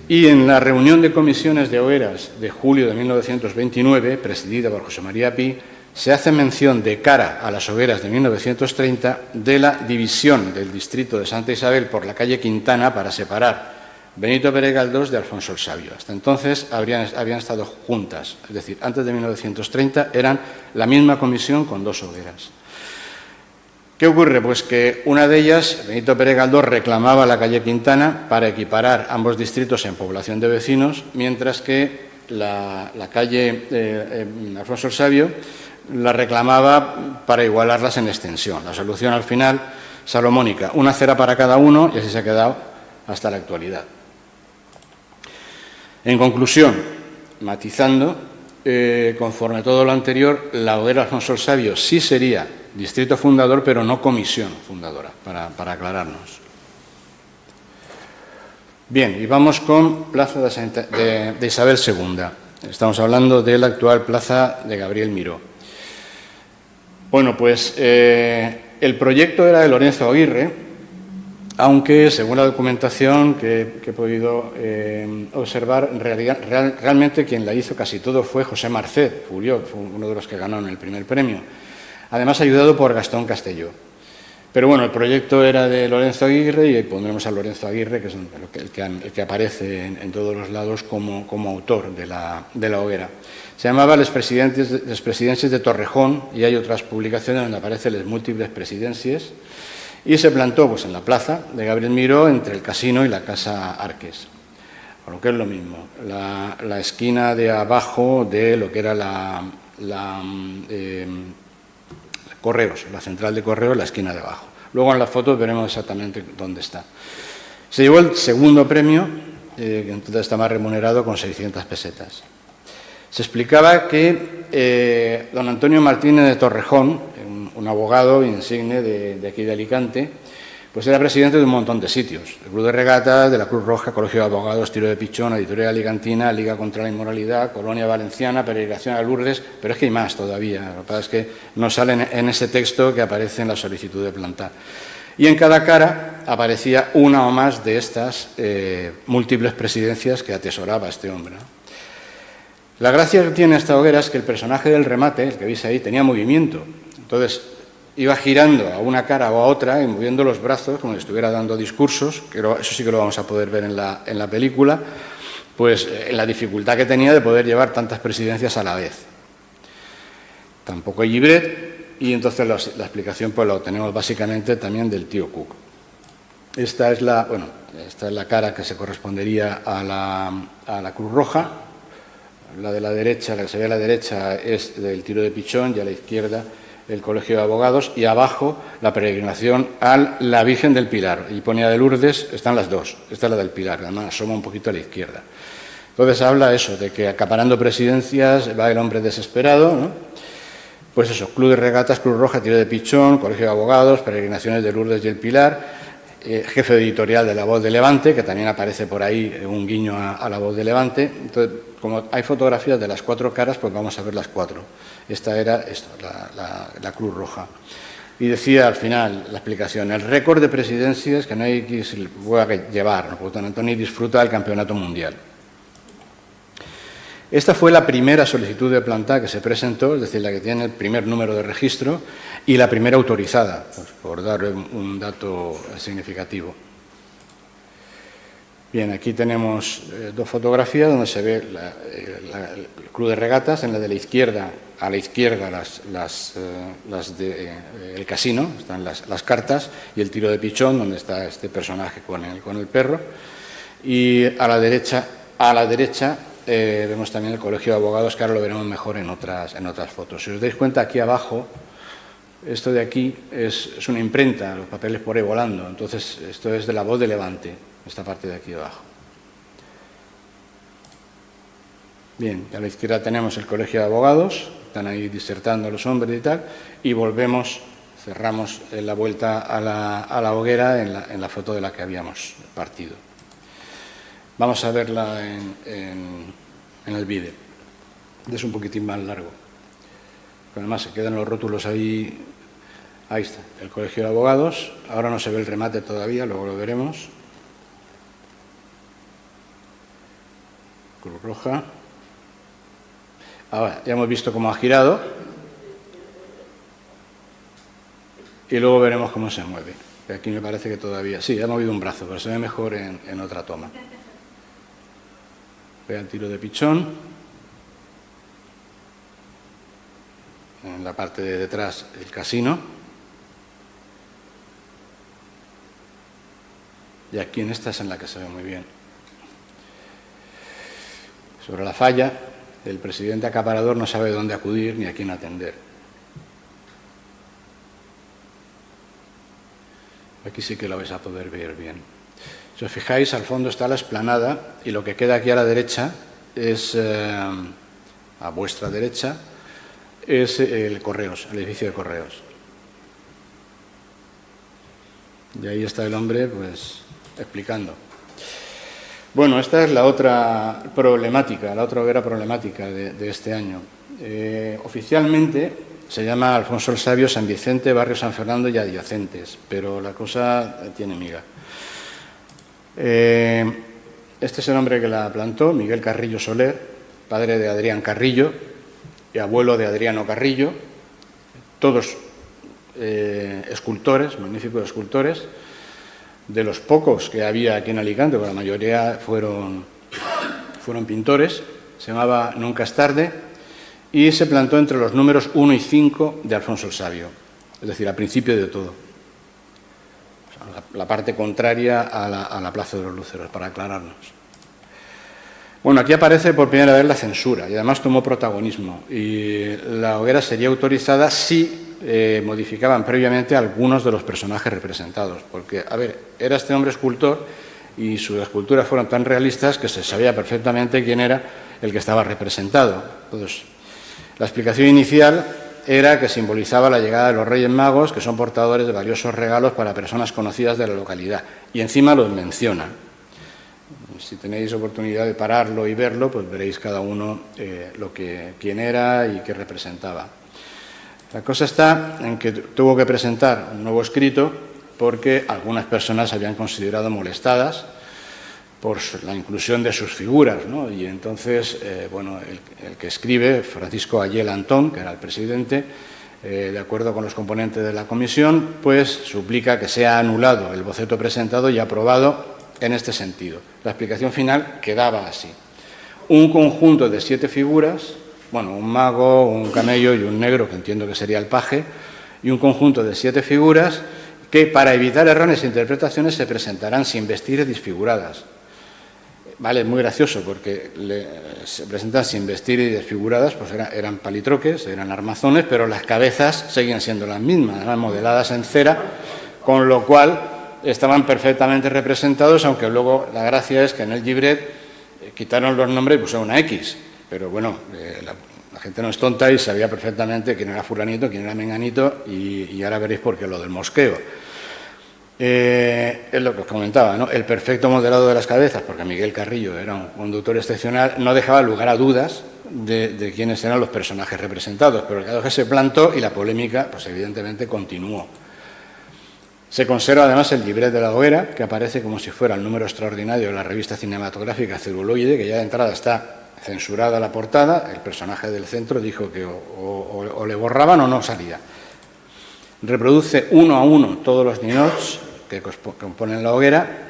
Y en la reunión de comisiones de hogueras de julio de 1929, presidida por José María Pi, se hace mención, de cara a las hogueras de 1930, de la división del distrito de Santa Isabel por la calle Quintana para separar Benito Pérez Galdós de Alfonso el Sabio. Hasta entonces habían estado juntas, es decir, antes de 1930 eran la misma comisión con 2 hogueras. ¿Qué ocurre? Pues que una de ellas, Benito Pérez Galdós, reclamaba la calle Quintana para equiparar ambos distritos en población de vecinos, mientras que la calle Alfonso el Sabio la reclamaba para igualarlas en extensión. La solución al final, salomónica, una acera para cada uno, y así se ha quedado hasta la actualidad. En conclusión, matizando, conforme a todo lo anterior, la hoguera Alfonso el Sabio sí sería distrito fundador, pero no comisión fundadora, para aclararnos. Bien, y vamos con Plaza de Isabel II. Estamos hablando de la actual Plaza de Gabriel Miró. Bueno, pues el proyecto era de Lorenzo Aguirre, aunque, según la documentación que he podido observar, realmente quien la hizo casi todo fue José Marcet Furió, fue uno de los que ganó en el primer premio, además ayudado por Gastón Castelló. Pero bueno, el proyecto era de Lorenzo Aguirre, y pondremos a Lorenzo Aguirre, que es el que aparece en todos los lados como autor de la hoguera. Se llamaba Les Presidencias de Torrejón, y hay otras publicaciones donde aparecen Les Múltiples Presidencias, y se plantó pues en la plaza de Gabriel Miró, entre el casino y la Casa Arques, por lo que es lo mismo, la esquina de abajo de lo que era Correos, la central de Correos, la esquina de abajo. Luego en las fotos veremos exactamente dónde está. Se llevó el segundo premio, que entonces está más remunerado, con 600 pesetas. Se explicaba que don Antonio Martínez de Torrejón, un abogado insigne de aquí de Alicante, Pues era presidente de un montón de sitios, el Club de Regatas, de la Cruz Roja, Colegio de Abogados, Tiro de Pichón, Editorial Alicantina, Liga contra la Inmoralidad, Colonia Valenciana, Peregrinación a Lourdes, pero es que hay más todavía, lo que pasa es que no salen en ese texto que aparece en la solicitud de planta. Y en cada cara aparecía una o más de estas múltiples presidencias que atesoraba este hombre, ¿no? La gracia que tiene esta hoguera es que el personaje del remate, el que veis ahí, tenía movimiento. Entonces, iba girando a una cara o a otra y moviendo los brazos como si estuviera dando discursos, que eso sí que lo vamos a poder ver en la película, pues en la dificultad que tenía de poder llevar tantas presidencias a la vez. Tampoco hay libret, y entonces la explicación pues la obtenemos básicamente también del tío Cook. Esta es la cara que se correspondería a la Cruz Roja. La de la derecha, la que se ve a la derecha, es del Tiro de Pichón, y a la izquierda el Colegio de Abogados, y abajo la peregrinación a la Virgen del Pilar. Y ponía de Lourdes, están las dos. Esta es la del Pilar, además asoma un poquito a la izquierda. Entonces habla eso, de que acaparando presidencias va el hombre desesperado, ¿no? Pues eso, Club de Regatas, Cruz Roja, Tiro de Pichón, Colegio de Abogados, peregrinaciones de Lourdes y el Pilar, jefe editorial de La Voz de Levante, que también aparece por ahí un guiño a La Voz de Levante. Entonces, como hay fotografías de las cuatro caras, pues vamos a ver las cuatro. Esta era la Cruz Roja. Y decía al final la explicación, el récord de presidencias que no hay que se pueda llevar, ¿no? Por tanto, ni disfruta del campeonato mundial. Esta fue la primera solicitud de planta que se presentó, es decir, la que tiene el primer número de registro y la primera autorizada, pues, por dar un dato significativo. Bien, aquí tenemos dos fotografías donde se ve el Club de Regatas, en la de la izquierda, a la izquierda el casino, están las cartas, y el Tiro de Pichón, donde está este personaje con el perro, y a la derecha vemos también el Colegio de Abogados, que ahora lo veremos mejor en otras fotos. Si os dais cuenta, aquí abajo, esto de aquí es una imprenta, los papeles por ahí volando. Entonces, esto es de La Voz de Levante, esta parte de aquí abajo. Bien, a la izquierda tenemos el Colegio de Abogados, están ahí disertando los hombres y tal, y cerramos la vuelta a la hoguera en la foto de la que habíamos partido. Vamos a verla en el vídeo. Es un poquitín más largo. Pero además se quedan los rótulos ahí. Ahí está, el Colegio de Abogados. Ahora no se ve el remate todavía, luego lo veremos. Cruz Roja. Ahora, ya hemos visto cómo ha girado. Y luego veremos cómo se mueve. Aquí me parece que todavía... Sí, ha movido un brazo, pero se ve mejor en otra toma. Ve al Tiro de Pichón. En la parte de detrás, el casino. Y aquí en esta es en la que se ve muy bien. Sobre la falla, el presidente acaparador no sabe dónde acudir ni a quién atender. Aquí sí que lo vais a poder ver bien. Si os fijáis, al fondo está la explanada y lo que queda aquí a la derecha es, a vuestra derecha, es el Correos, el edificio de Correos. Y ahí está el hombre, pues, explicando. Bueno, esta es la otra problemática, la otra hoguera problemática de este año. Oficialmente se llama Alfonso el Sabio, San Vicente, Barrio San Fernando y adyacentes, pero la cosa tiene miga. Este es el hombre que la plantó, Miguel Carrillo Soler, padre de Adrián Carrillo y abuelo de Adriano Carrillo, todos escultores, magníficos escultores, de los pocos que había aquí en Alicante, porque la mayoría fueron pintores. Se llamaba Nunca es tarde y se plantó entre los números 1 y 5 de Alfonso el Sabio, es decir, al principio de todo. La parte contraria a la Plaza de los Luceros, para aclararnos. Bueno, aquí aparece por primera vez la censura y además tomó protagonismo. Y la hoguera sería autorizada si modificaban previamente algunos de los personajes representados. Porque, a ver, era este hombre escultor y sus esculturas fueron tan realistas que se sabía perfectamente quién era el que estaba representado. Entonces, la explicación inicial era que simbolizaba la llegada de los Reyes Magos, que son portadores de valiosos regalos para personas conocidas de la localidad. Y encima los menciona. Si tenéis oportunidad de pararlo y verlo, pues veréis cada uno quién era y qué representaba. La cosa está en que tuvo que presentar un nuevo escrito porque algunas personas se habían considerado molestadas por la inclusión de sus figuras, ¿no? Y entonces, bueno, el que escribe, Francisco Ayel Antón, que era el presidente, de acuerdo con los componentes de la comisión, pues suplica que sea anulado el boceto presentado y aprobado en este sentido. La explicación final quedaba así. Un conjunto de 7 figuras, bueno, un mago, un camello y un negro, que entiendo que sería el paje, y un conjunto de 7 figuras que, para evitar errores e interpretaciones, se presentarán sin vestir y desfiguradas. Vale, es muy gracioso porque se presentan sin vestir y desfiguradas, pues eran palitroques, eran armazones, pero las cabezas seguían siendo las mismas, eran modeladas en cera, con lo cual estaban perfectamente representados, aunque luego la gracia es que en el llibret quitaron los nombres y pusieron una X, pero bueno, la gente no es tonta y sabía perfectamente quién era fulanito, quién era menganito, y ahora veréis por qué lo del mosqueo. Es lo que os comentaba, ¿no? El perfecto modelado de las cabezas, porque Miguel Carrillo era un conductor excepcional, no dejaba lugar a dudas de quiénes eran los personajes representados, pero el caso es que se plantó y la polémica, pues evidentemente, continuó. Se conserva además el libret de la hoguera, que aparece como si fuera el número extraordinario de la revista cinematográfica Celuloide, que ya de entrada está censurada la portada. El personaje del centro dijo que o le borraban o no salía. Reproduce 1 a 1 todos los ninots que componen la hoguera.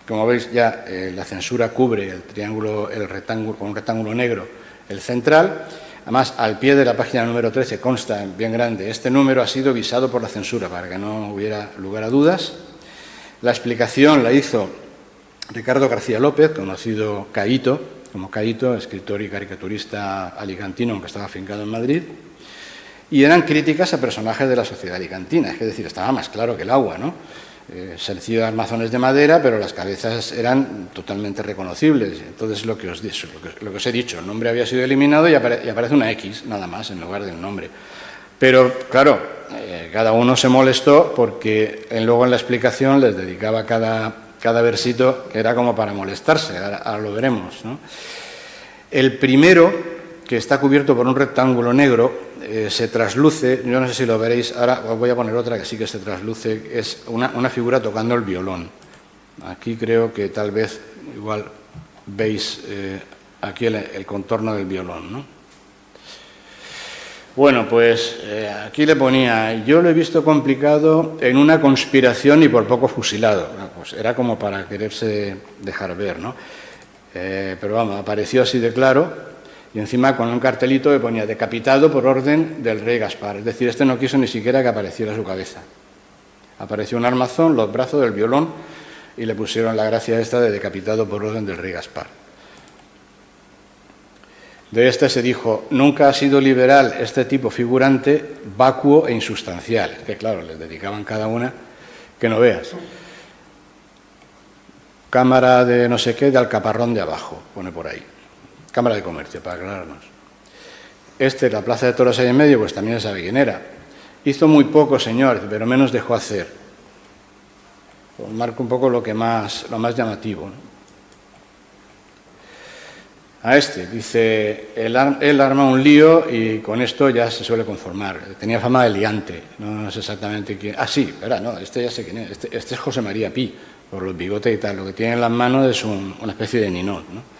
Como veis, ya la censura cubre el triángulo, el rectángulo, con un rectángulo negro, el central. Además, al pie de la página número 13 consta bien grande: este número ha sido visado por la censura, para que no hubiera lugar a dudas. La explicación la hizo Ricardo García López, conocido como Caíto, escritor y caricaturista alicantino, aunque estaba afincado en Madrid. Y eran críticas a personajes de la sociedad alicantina, es decir, estaba más claro que el agua, ¿no? Sencillos armazones de madera, pero las cabezas eran totalmente reconocibles. Entonces, lo que os he dicho, el nombre había sido eliminado y aparece una X, nada más, en lugar del nombre. Pero, claro, cada uno se molestó porque luego en la explicación les dedicaba cada versito que era como para molestarse, ahora lo veremos, ¿no? El primero, que está cubierto por un rectángulo negro, se trasluce, yo no sé si lo veréis, ahora os voy a poner otra que sí que se trasluce, es una figura tocando el violón. Aquí creo que tal vez igual veis aquí el contorno del violón, ¿no? Bueno, pues aquí le ponía: yo lo he visto complicado en una conspiración y por poco fusilado. Bueno, pues era como para quererse dejar ver, ¿no? Pero vamos, apareció así de claro. Y encima con un cartelito que ponía: decapitado por orden del rey Gaspar. Es decir, este no quiso ni siquiera que apareciera su cabeza. Apareció un armazón, los brazos del violón, y le pusieron la gracia esta de decapitado por orden del rey Gaspar. De este se dijo: nunca ha sido liberal este tipo figurante, vacuo e insustancial. Que claro, les dedicaban cada una que no veas. Cámara de no sé qué, de Alcaparrón de abajo, pone por ahí. Cámara de Comercio, para aclararnos. La Plaza de Toros ahí en medio, pues también sabe quién era. Hizo muy poco, señor, pero menos dejó hacer. Pues marca un poco lo más llamativo, ¿no? A dice: él arma un lío y con esto ya se suele conformar. Tenía fama de liante, no sé exactamente quién. Ah, sí, espera, no, ya sé quién es. Este es José María Pi, por los bigotes y tal. Lo que tiene en las manos es una especie de ninot, ¿no?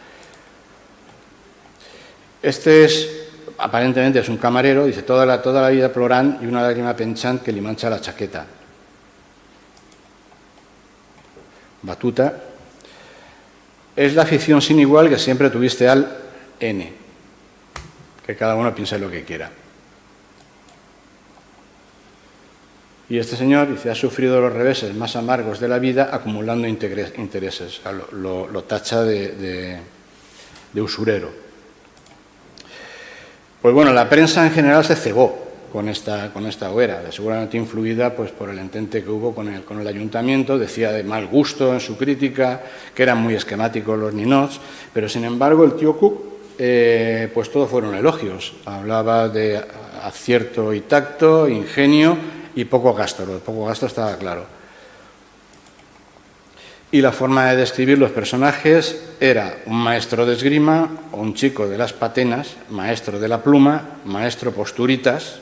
Aparentemente es un camarero, dice: toda la vida plorant y una lágrima penchant que le mancha la chaqueta. Batuta: es la afición sin igual que siempre tuviste al N. Que cada uno piense lo que quiera. Y este señor dice: ha sufrido los reveses más amargos de la vida acumulando intereses. O sea, lo tacha de usurero. Pues bueno, la prensa en general se cegó con esta hoguera, seguramente influida pues, por el entente que hubo con el ayuntamiento. Decía de mal gusto en su crítica, que eran muy esquemáticos los ninots, pero sin embargo el tío Cook pues todo fueron elogios. Hablaba de acierto y tacto, ingenio y poco gasto. Lo de poco gasto estaba claro. Y la forma de describir los personajes era un maestro de esgrima, un chico de las patenas, maestro de la pluma, maestro posturitas,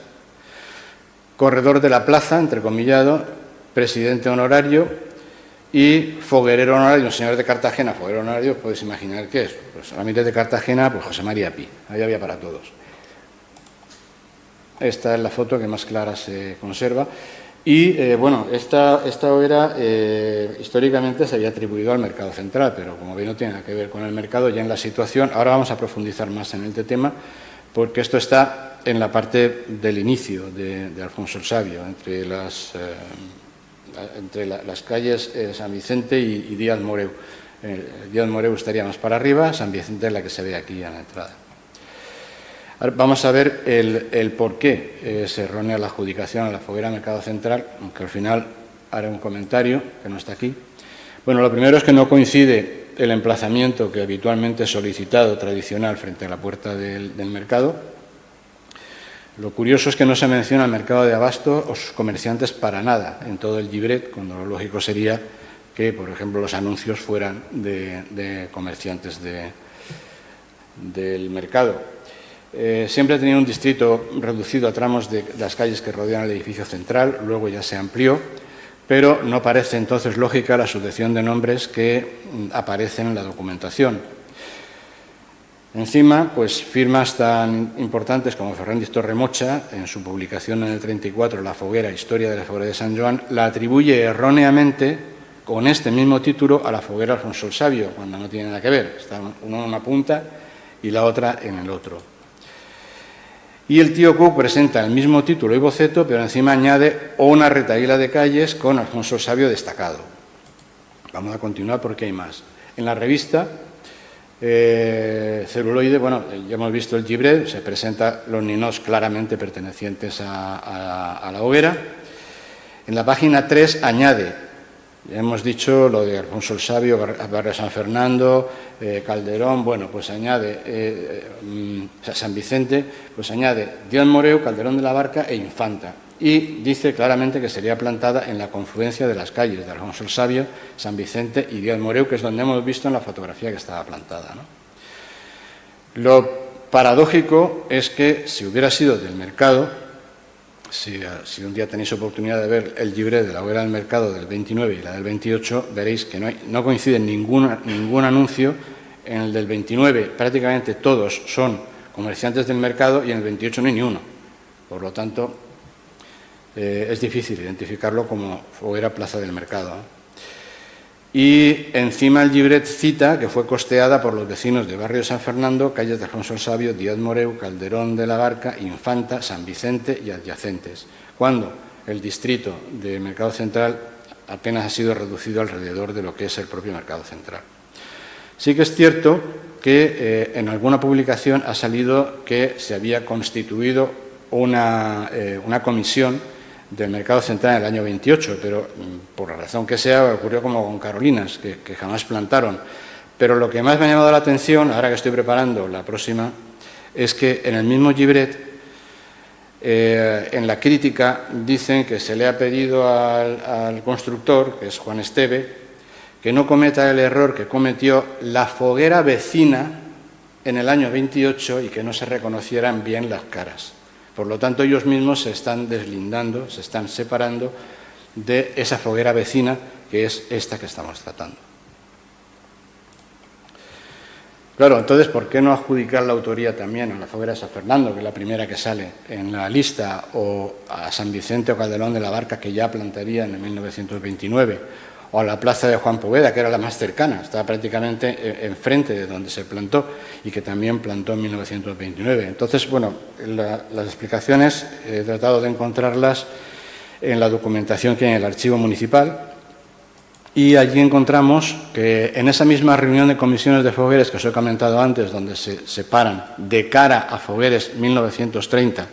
corredor de la plaza, entrecomillado, presidente honorario y foguerero honorario, un señor de Cartagena. Foguerero honorario, podéis imaginar qué es. Pues Ramírez de Cartagena, pues José María Pi. Ahí había para todos. Esta es la foto que más clara se conserva. Y, bueno, esta hoguera históricamente se había atribuido al mercado central, pero como veis no tiene nada que ver con el mercado, ya en la situación. Ahora vamos a profundizar más en este tema, porque esto está en la parte del inicio de Alfonso el Sabio, entre las calles San Vicente y Díaz Moreu. Díaz Moreu estaría más para arriba, San Vicente es la que se ve aquí a la entrada. Ahora vamos a ver el por qué es errónea la adjudicación a la foguera Mercado Central, aunque al final haré un comentario que no está aquí. Bueno, lo primero es que no coincide el emplazamiento que habitualmente es solicitado tradicional frente a la puerta del mercado. Lo curioso es que no se menciona el mercado de abasto o sus comerciantes para nada en todo el llibret, cuando lo lógico sería que, por ejemplo, los anuncios fueran de comerciantes del mercado. Siempre ha tenido un distrito reducido a tramos de las calles que rodean el edificio central, luego ya se amplió, pero no parece entonces lógica la sucesión de nombres que aparecen en la documentación. Encima, pues firmas tan importantes como Fernández Torremocha, en su publicación en el 34, La foguera, Historia de la foguera de San Joan, la atribuye erróneamente con este mismo título a la foguera Alfonso el Sabio, cuando no tiene nada que ver. Está uno en una punta y la otra en el otro. Y el tío Cook presenta el mismo título y boceto, pero encima añade una retahíla de calles con Alfonso el Sabio destacado. Vamos a continuar porque hay más. En la revista celuloide, bueno, ya hemos visto el llibret, se presenta los ninots claramente pertenecientes a la hoguera. En la página 3 añade, ya hemos dicho lo de Alfonso el Sabio, Barrio San Fernando, Calderón, bueno, pues añade San Vicente, pues añade Díaz Moreu, Calderón de la Barca e Infanta. Y dice claramente que sería plantada en la confluencia de las calles de Alfonso el Sabio, San Vicente y Díaz Moreu, que es donde hemos visto en la fotografía que estaba plantada, ¿no? Lo paradójico es que si hubiera sido del mercado, si un día tenéis oportunidad de ver el llibret de la hoguera del mercado del 29 y la del 28, veréis que no coincide ningún anuncio. En el del 29 prácticamente todos son comerciantes del mercado y en el 28 no hay ni uno. Por lo tanto, es difícil identificarlo como hoguera Plaza del Mercado, ¿no? Y encima el llibret cita que fue costeada por los vecinos de Barrio San Fernando, calles de Alfonso el Sabio, Díaz Moreu, Calderón de la Barca, Infanta, San Vicente y adyacentes, cuando el distrito de Mercado Central apenas ha sido reducido alrededor de lo que es el propio Mercado Central. Sí que es cierto que en alguna publicación ha salido que se había constituido una comisión del Mercado Central en el año 28, pero por la razón que sea ocurrió como con Carolinas, que jamás plantaron. Pero lo que más me ha llamado la atención, ahora que estoy preparando la próxima, es que en el mismo llibret, en la crítica, dicen que se le ha pedido al constructor, que es Juan Esteve, que no cometa el error que cometió la foguera vecina en el año 28 y que no se reconocieran bien las caras. Por lo tanto, ellos mismos se están deslindando, se están separando de esa foguera vecina, que es esta que estamos tratando. Claro, entonces, ¿por qué no adjudicar la autoría también a la foguera de San Fernando, que es la primera que sale en la lista, o a San Vicente o Calderón de la Barca, que ya plantarían en 1929, o a la plaza de Juan Poveda, que era la más cercana, estaba prácticamente enfrente de donde se plantó y que también plantó en 1929. Entonces, bueno, las explicaciones he tratado de encontrarlas en la documentación que hay en el archivo municipal y allí encontramos que en esa misma reunión de comisiones de fogueres que os he comentado antes, donde se separan de cara a fogueres 1930,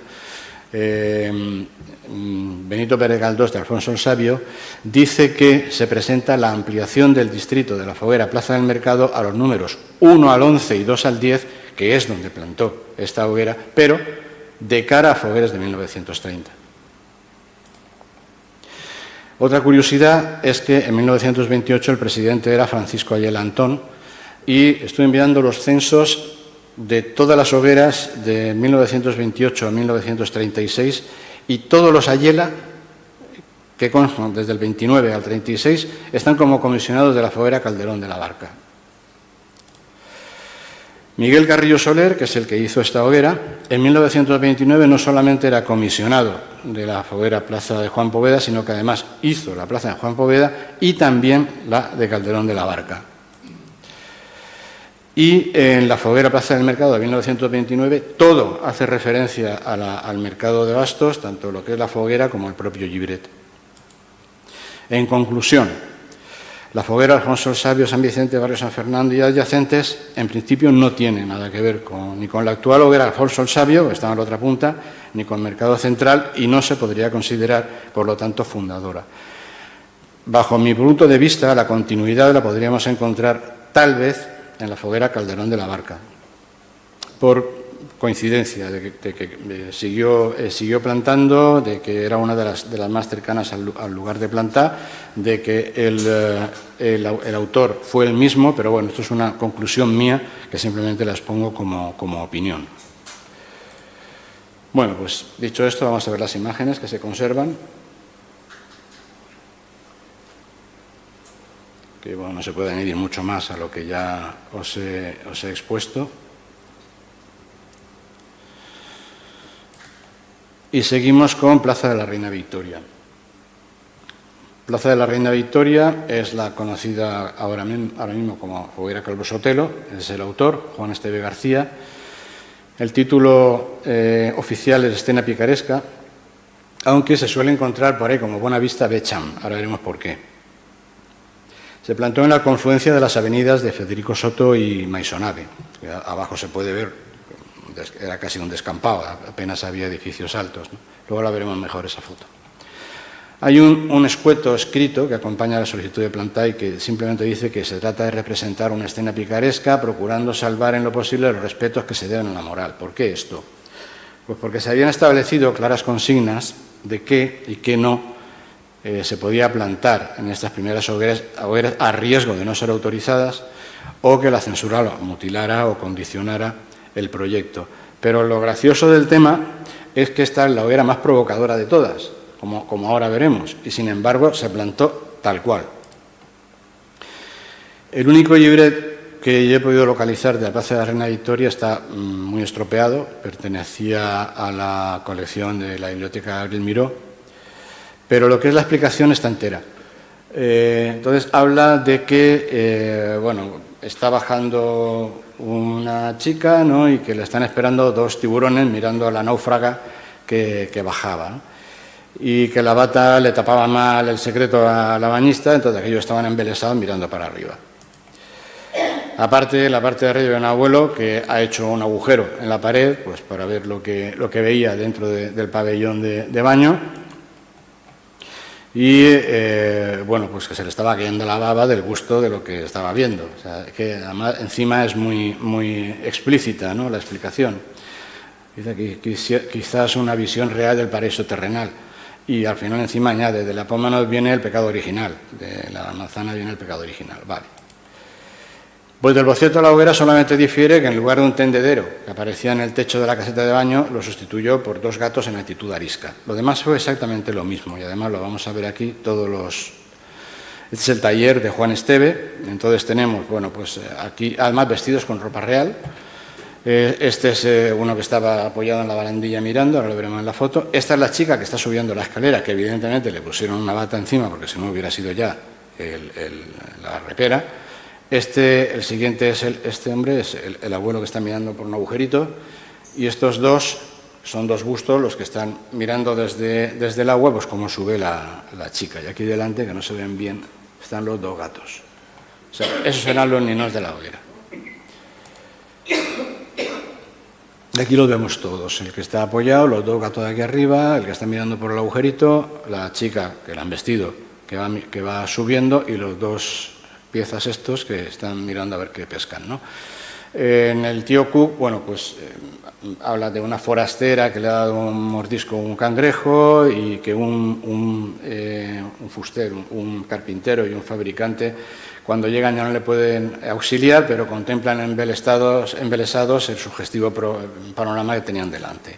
Benito Pérez Galdós de Alfonso el Sabio, dice que se presenta la ampliación del distrito de la foguera Plaza del Mercado a los números 1 al 11 y 2 al 10, que es donde plantó esta hoguera, pero de cara a fogueras de 1930. Otra curiosidad es que en 1928 el presidente era Francisco Ayala Antón y estoy enviando los censos de todas las hogueras de 1928 a 1936 y todos los Ayala, que constan desde el 29 al 36, están como comisionados de la foguera Calderón de la Barca. Miguel Carrillo Soler, que es el que hizo esta hoguera, en 1929 no solamente era comisionado de la foguera Plaza de Juan Poveda, sino que además hizo la Plaza de Juan Poveda y también la de Calderón de la Barca. Y en la foguera Plaza del Mercado de 1929 todo hace referencia al mercado de Bastos, tanto lo que es la foguera como el propio Llibret. En conclusión, la foguera Alfonso el Sabio, San Vicente, Barrio San Fernando y adyacentes, en principio no tiene nada que ver ni con la actual hoguera Alfonso el Sabio, que está en la otra punta, ni con Mercado Central, y no se podría considerar, por lo tanto, fundadora. Bajo mi punto de vista, la continuidad la podríamos encontrar, tal vez, en la foguera Calderón de la Barca, por coincidencia de que siguió plantando, de que era una de las más cercanas al lugar de plantar, de que el autor fue el mismo, pero bueno, esto es una conclusión mía que simplemente la expongo como opinión. Bueno, pues dicho esto, vamos a ver las imágenes que se conservan. Que bueno, no se puede añadir mucho más a lo que ya os he expuesto. Y seguimos con Plaza de la Reina Victoria. Plaza de la Reina Victoria es la conocida ahora mismo como Foguera Calvo Sotelo, es el autor, Juan Esteve García. El título oficial es Escena Picaresca, aunque se suele encontrar por ahí como Buena Vista Becham, ahora veremos por qué. Se plantó en la confluencia de las avenidas de Federico Soto y Maisonave. Abajo se puede ver, era casi un descampado, apenas había edificios altos, ¿no? Luego la veremos mejor esa foto. Hay un escueto escrito que acompaña la solicitud de planta y que simplemente dice que se trata de representar una escena picaresca procurando salvar en lo posible los respetos que se deben a la moral. ¿Por qué esto? Pues porque se habían establecido claras consignas de qué y qué no se podía plantar en estas primeras hogueras a riesgo de no ser autorizadas o que la censura lo mutilara o condicionara el proyecto. Pero lo gracioso del tema es que esta es la hoguera más provocadora de todas, como ahora veremos, y sin embargo se plantó tal cual. El único Llibret que yo he podido localizar de la Plaza de la Reina Victoria está muy estropeado, pertenecía a la colección de la Biblioteca Gabriel Miró, pero lo que es la explicación está entera. Entonces habla de que está bajando una chica, ¿no?, y que le están esperando dos tiburones mirando a la náufraga que bajaba, ¿no?, y que la bata le tapaba mal el secreto a la bañista, entonces ellos estaban embelesados mirando para arriba. Aparte, la parte de arriba de un abuelo que ha hecho un agujero en la pared pues para ver lo que veía dentro del pabellón de baño. Y, pues que se le estaba cayendo la baba del gusto de lo que estaba viendo. O sea, que además encima es muy explícita, ¿no?, la explicación. Dice que quizás una visión real del paraíso terrenal. Y al final encima añade, de la poma viene el pecado original, de la manzana viene el pecado original. Vale. Pues del boceto de la hoguera solamente difiere que en lugar de un tendedero que aparecía en el techo de la caseta de baño, lo sustituyó por dos gatos en actitud arisca. Lo demás fue exactamente lo mismo y además lo vamos a ver aquí Este es el taller de Juan Esteve. Entonces tenemos, aquí además vestidos con ropa real. Este es uno que estaba apoyado en la barandilla mirando, ahora lo veremos en la foto. Esta es la chica que está subiendo la escalera, que evidentemente le pusieron una bata encima porque si no hubiera sido ya la repera. El siguiente es este hombre, es el abuelo que está mirando por un agujerito, y estos dos son dos bustos los que están mirando desde el agua, pues como sube la chica. Y aquí delante, que no se ven bien, están los dos gatos. O sea, esos serán los ninos de la hoguera. De aquí los vemos todos, el que está apoyado, los dos gatos de aquí arriba, el que está mirando por el agujerito, la chica que la han vestido, que va subiendo, y los dos piezas estos que están mirando a ver qué pescan, ¿no? En el tío Cook, bueno, pues habla de una forastera que le ha dado un mordisco a un cangrejo y que un fustero, un carpintero y un fabricante, cuando llegan ya no le pueden auxiliar, pero contemplan embelesados el sugestivo panorama que tenían delante.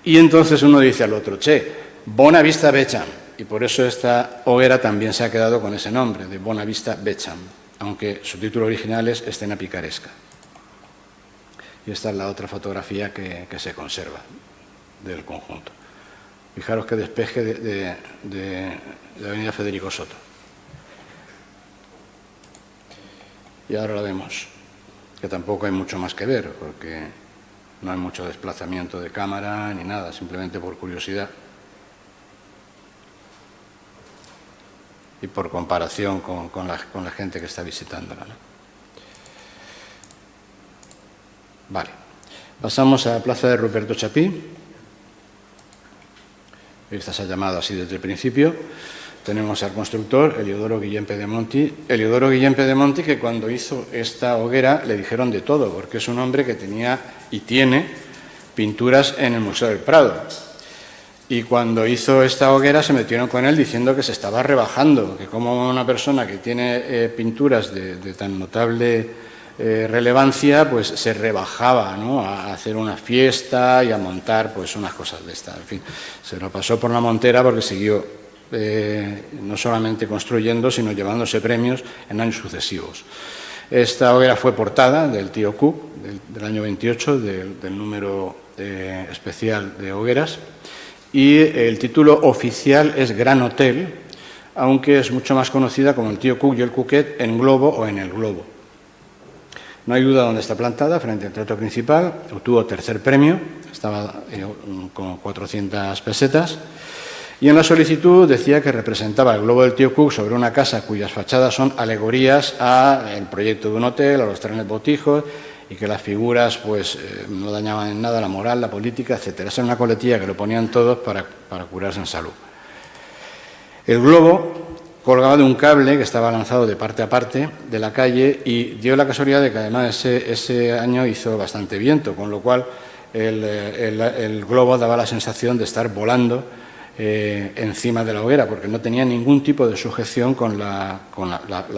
Y entonces uno dice al otro, che, Bona Vista Becham, y por eso esta hoguera también se ha quedado con ese nombre, de Bona Vista Becham, aunque su título original es Escena Picaresca. Y esta es la otra fotografía que se conserva del conjunto. Fijaros qué despeje de la avenida Federico Soto. Y ahora lo vemos, que tampoco hay mucho más que ver, porque no hay mucho desplazamiento de cámara ni nada, simplemente por curiosidad. Y por comparación con la gente que está visitándola, ¿no? Vale, pasamos a la plaza de Ruperto Chapí. Esta se ha llamado así desde el principio. Tenemos al constructor, Eliodoro Guillén Pedemonti. Eliodoro Guillén Pedemonti, que cuando hizo esta hoguera le dijeron de todo, porque es un hombre que tenía y tiene pinturas en el Museo del Prado. Y cuando hizo esta hoguera se metieron con él diciendo que se estaba rebajando, que como una persona que tiene pinturas de tan notable relevancia, pues se rebajaba, ¿no?, a hacer una fiesta y a montar pues unas cosas de estas. En fin, se lo pasó por la montera porque siguió no solamente construyendo, sino llevándose premios en años sucesivos. Esta hoguera fue portada del tío Cook, del año 28, del número especial de hogueras, y el título oficial es Gran Hotel, aunque es mucho más conocida como el tío Cook y el Cuquet en globo o en el globo. No hay duda dónde está plantada, frente al teatro principal. Obtuvo tercer premio, estaba con 400 pesetas. Y en la solicitud decía que representaba el globo del tío Cook sobre una casa cuyas fachadas son alegorías al proyecto de un hotel, a los trenes botijos, y que las figuras pues no dañaban en nada la moral, la política, etc. Esa era una coletilla que lo ponían todos para curarse en salud. El globo colgaba de un cable que estaba lanzado de parte a parte de la calle y dio la casualidad de que además ese año hizo bastante viento, con lo cual el globo daba la sensación de estar volando encima de la hoguera, porque no tenía ningún tipo de sujeción con la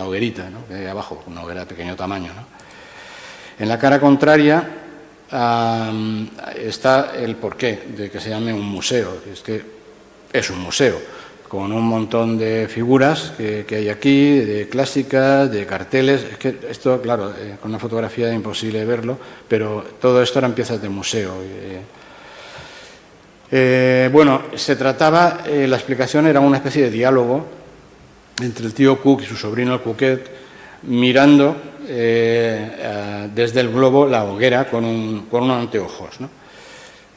hoguerita, ¿no?, de ahí abajo, una hoguera de pequeño tamaño, ¿no? En la cara contraria está el porqué de que se llame un museo. Es que es un museo, con un montón de figuras que hay aquí, de clásicas, de carteles. Es que esto, claro, con una fotografía es imposible verlo, pero todo esto eran piezas de museo. Bueno, se trataba, la explicación era una especie de diálogo entre el tío Cook y su sobrino el Cuquet, mirando desde el globo la hoguera con unos anteojos, ¿no?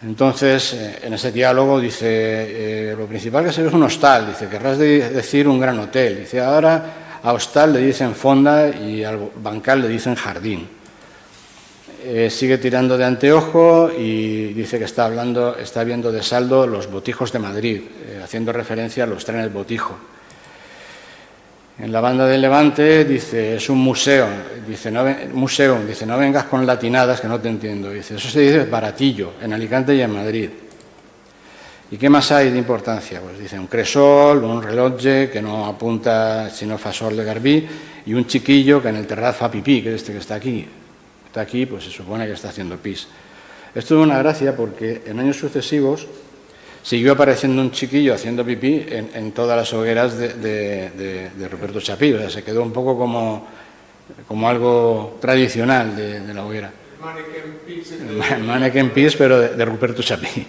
Entonces, en ese diálogo dice, lo principal que se ve es un hostal, dice, querrás decir un gran hotel. Dice, ahora a hostal le dicen fonda y al bancal le dicen jardín. Sigue tirando de anteojo y dice que está viendo de saldo los botijos de Madrid, haciendo referencia a los trenes botijo. En la banda del Levante dice, es un museo, dice, no vengas con latinadas que no te entiendo. Dice, eso se dice baratillo, en Alicante y en Madrid. ¿Y qué más hay de importancia? Pues dice, un cresol, un reloj que no apunta sino fa sol de Garbí, y un chiquillo que en el terrat fa pipí, que es este que está aquí. Está aquí, pues se supone que está haciendo pis. Esto es una gracia porque en años sucesivos siguió apareciendo un chiquillo haciendo pipí en todas las hogueras de Ruperto Chapí. O sea, se quedó un poco como algo tradicional de la hoguera. El mannequin pis, pero de Ruperto Chapí.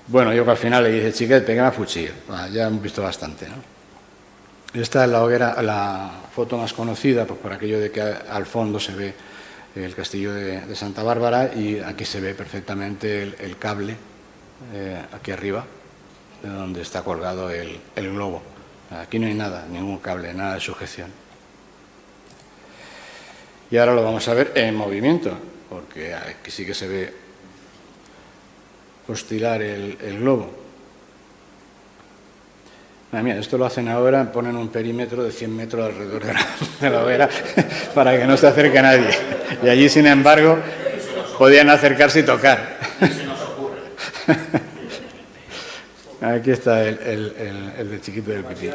Bueno, yo que al final le dije, chiquet, pégame a fuchillo. Ya hemos visto bastante, ¿no? Esta es la hoguera, la foto más conocida, pues por aquello de que al fondo se ve el castillo de Santa Bárbara y aquí se ve perfectamente el cable, aquí arriba, de donde está colgado el globo. Aquí no hay nada, ningún cable, nada de sujeción. Y ahora lo vamos a ver en movimiento, porque aquí sí que se ve oscilar el globo. Mira, esto lo hacen ahora, ponen un perímetro de 100 metros alrededor de la hoguera para que no se acerque nadie. Y allí, sin embargo, podían acercarse y tocar. Aquí está el de chiquito del pipí.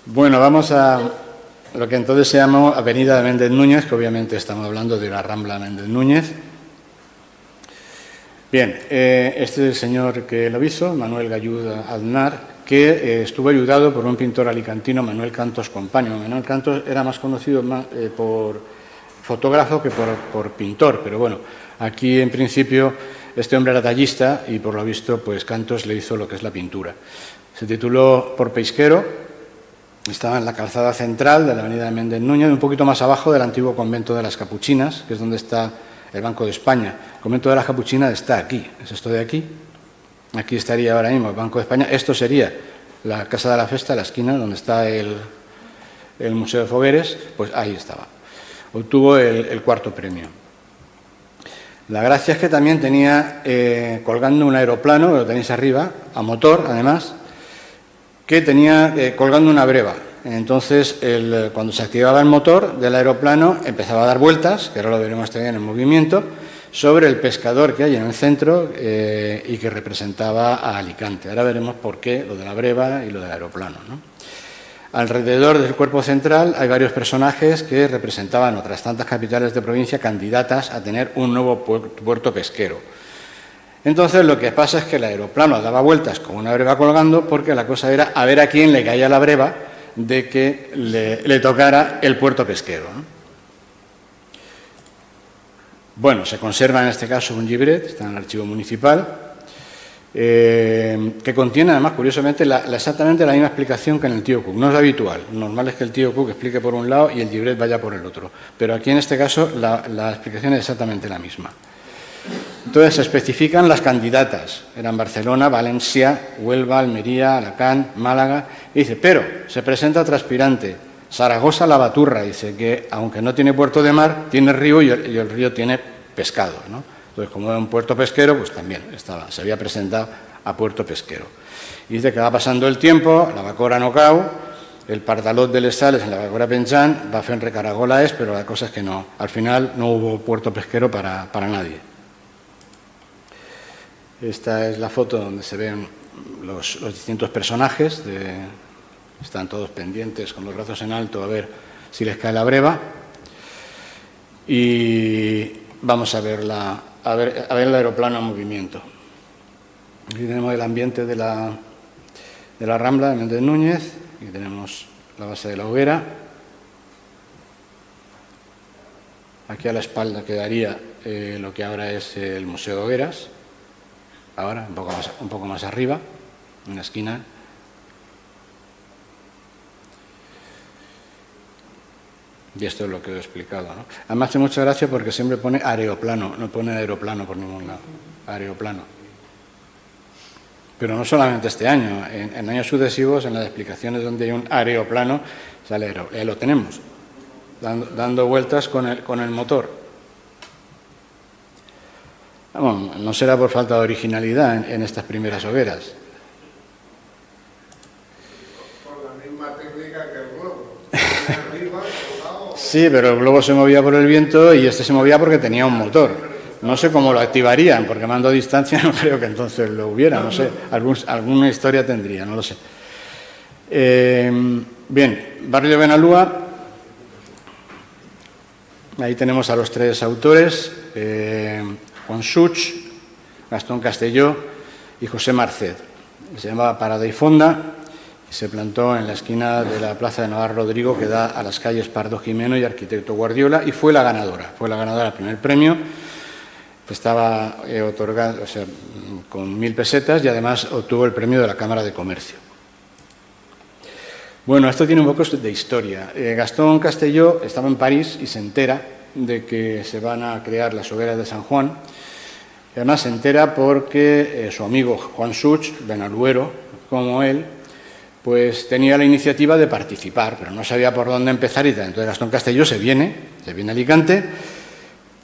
Bueno, vamos a lo que entonces se llamó Avenida de Méndez Núñez, que obviamente estamos hablando de la Rambla Méndez Núñez. Bien, este es el señor que lo hizo, Manuel Gallud Aznar, que estuvo ayudado por un pintor alicantino, Manuel Cantos Compaño. Manuel Cantos era más conocido por fotógrafo que por pintor, pero bueno, aquí en principio este hombre era tallista y por lo visto pues Cantos le hizo lo que es la pintura. Se tituló Por Pesquero, estaba en la calzada central de la avenida de Méndez Núñez, un poquito más abajo del antiguo convento de las Capuchinas, que es donde está el Banco de España. El convento de las Capuchinas está aquí, es esto de aquí. Aquí estaría ahora mismo el Banco de España. Esto sería la Casa de la Festa, la esquina donde está el Museo de Fogueres, pues ahí estaba. Obtuvo el cuarto premio. La gracia es que también tenía colgando un aeroplano, lo tenéis arriba, a motor además, que tenía colgando una breva. Entonces, cuando se activaba el motor del aeroplano, empezaba a dar vueltas, que ahora lo veremos también en movimiento, sobre el pescador que hay en el centro y que representaba a Alicante. Ahora veremos por qué lo de la breva y lo del aeroplano, ¿no? Alrededor del cuerpo central hay varios personajes que representaban otras tantas capitales de provincia candidatas a tener un nuevo puerto pesquero. Entonces, lo que pasa es que el aeroplano daba vueltas con una breva colgando porque la cosa era a ver a quién le caía la breva de que le tocara el puerto pesquero, ¿no? Bueno, se conserva en este caso un llibret, está en el archivo municipal, que contiene además, curiosamente, exactamente la misma explicación que en el tío Cook. No es habitual, lo normal es que el tío Cook explique por un lado y el llibret vaya por el otro, pero aquí en este caso la explicación es exactamente la misma. Entonces se especifican las candidatas, eran Barcelona, Valencia, Huelva, Almería, Alacant, Málaga, y dice, pero se presenta otra aspirante, Zaragoza La Baturra, dice que aunque no tiene puerto de mar, tiene río y el río tiene pescado, ¿no? Entonces, como era un puerto pesquero, pues también se había presentado a puerto pesquero. Y dice que va pasando el tiempo, la Bacora no cau, el Pardalot de les Sales en la Bacora Penchán, va a fer Caragola es, pero la cosa es que no, al final no hubo puerto pesquero para nadie. Esta es la foto donde se ven los distintos personajes, están todos pendientes con los brazos en alto a ver si les cae la breva. Y vamos a ver el aeroplano en movimiento. Aquí tenemos el ambiente de la Rambla de Méndez Núñez, aquí tenemos la base de la hoguera. Aquí a la espalda quedaría lo que ahora es el Museo de Hogueras. Ahora, un poco más arriba, en la esquina. Y esto es lo que he explicado, ¿no? Además, hace mucha gracia porque siempre pone aeroplano, no pone aeroplano por ningún lado. Aeroplano. Pero no solamente este año, en años sucesivos, en las explicaciones donde hay un aeroplano, sale lo tenemos, dando vueltas con el motor. Bueno, no será por falta de originalidad en estas primeras hogueras. Por la misma técnica que el globo. Sí, pero el globo se movía por el viento y este se movía porque tenía un motor. No sé cómo lo activarían, porque mando a distancia no creo que entonces lo hubiera, no sé, alguna historia tendría, no lo sé. Bien, Barrio de Benalúa, ahí tenemos a los tres autores, Juan Such, Gastón Castelló y José Marcet. Se llamaba Parada y Fonda y se plantó en la esquina de la Plaza de Navarro Rodrigo que da a las calles Pardo Jimeno y Arquitecto Guardiola y fue la ganadora del primer premio. Estaba otorgado, o sea, con 1.000 pesetas y además obtuvo el premio de la Cámara de Comercio. Bueno, esto tiene un poco de historia. Gastón Castelló estaba en París y se entera de que se van a crear las hogueras de San Juan. Y además se entera porque su amigo Juan Such, benaluero como él, pues tenía la iniciativa de participar, pero no sabía por dónde empezar y tal. Entonces Gastón Castelló se viene a Alicante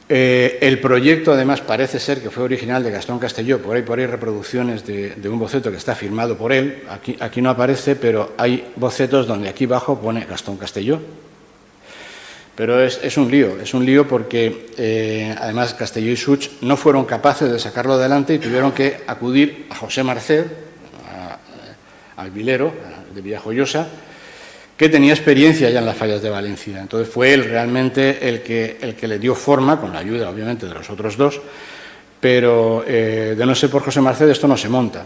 El proyecto, además, parece ser que fue original de Gastón Castelló. Por ahí reproducciones de un boceto que está firmado por él. Aquí no aparece, pero hay bocetos donde aquí abajo pone Gastón Castelló. Pero es un lío porque, además, Castelló y Such no fueron capaces de sacarlo adelante y tuvieron que acudir a José Marcet, al vilero de Villajoyosa, que tenía experiencia ya en las fallas de Valencia. Entonces fue él realmente el que le dio forma, con la ayuda, obviamente, de los otros dos, pero de no ser por José Marcet esto no se monta.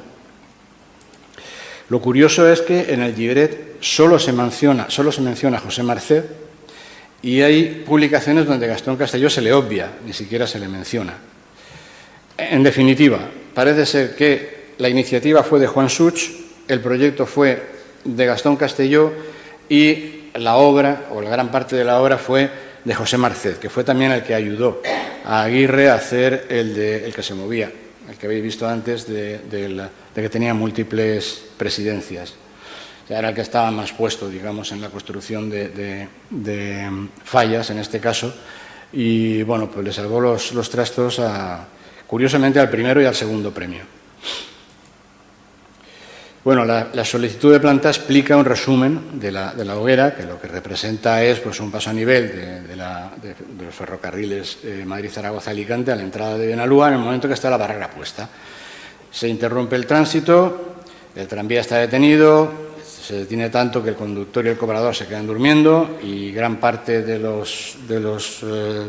Lo curioso es que en el Llibret solo se menciona a José Marcet, y hay publicaciones donde Gastón Castelló se le obvia, ni siquiera se le menciona. En definitiva, parece ser que la iniciativa fue de Juan Such, el proyecto fue de Gastón Castelló y la obra, o la gran parte de la obra, fue de José Marcet, que fue también el que ayudó a Aguirre a hacer el que se movía, el que habéis visto antes de que tenía múltiples presidencias. Era el que estaba más puesto, digamos, en la construcción de fallas, en este caso, y bueno, pues le salvó los trastos, curiosamente, al primero y al segundo premio. Bueno, la solicitud de planta explica un resumen de la hoguera, que lo que representa es pues, un paso a nivel de los ferrocarriles Madrid-Zaragoza-Alicante a la entrada de Benalúa en el momento que está la barrera puesta. Se interrumpe el tránsito, el tranvía está detenido. Se detiene tanto que el conductor y el cobrador se quedan durmiendo y gran parte de los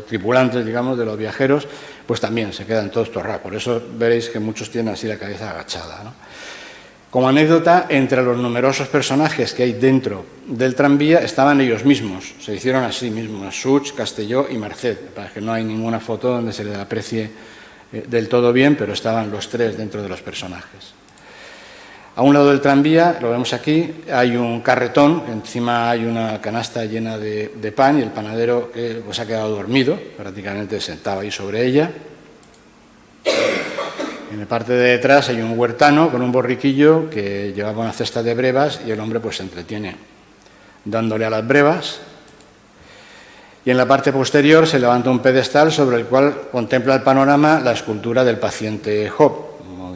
tripulantes, digamos, de los viajeros, pues también se quedan todos torrados. Por eso veréis que muchos tienen así la cabeza agachada, ¿no? Como anécdota, entre los numerosos personajes que hay dentro del tranvía estaban ellos mismos. Se hicieron así mismos, Such, Castelló y Marcet. Para que no hay ninguna foto donde se le aprecie del todo bien, pero estaban los tres dentro de los personajes. A un lado del tranvía, lo vemos aquí, hay un carretón, encima hay una canasta llena de pan y el panadero pues, ha quedado dormido, prácticamente sentado ahí sobre ella. En la parte de detrás hay un huertano con un borriquillo que llevaba una cesta de brevas y el hombre pues, se entretiene dándole a las brevas. Y en la parte posterior se levanta un pedestal sobre el cual contempla el panorama la escultura del paciente Job,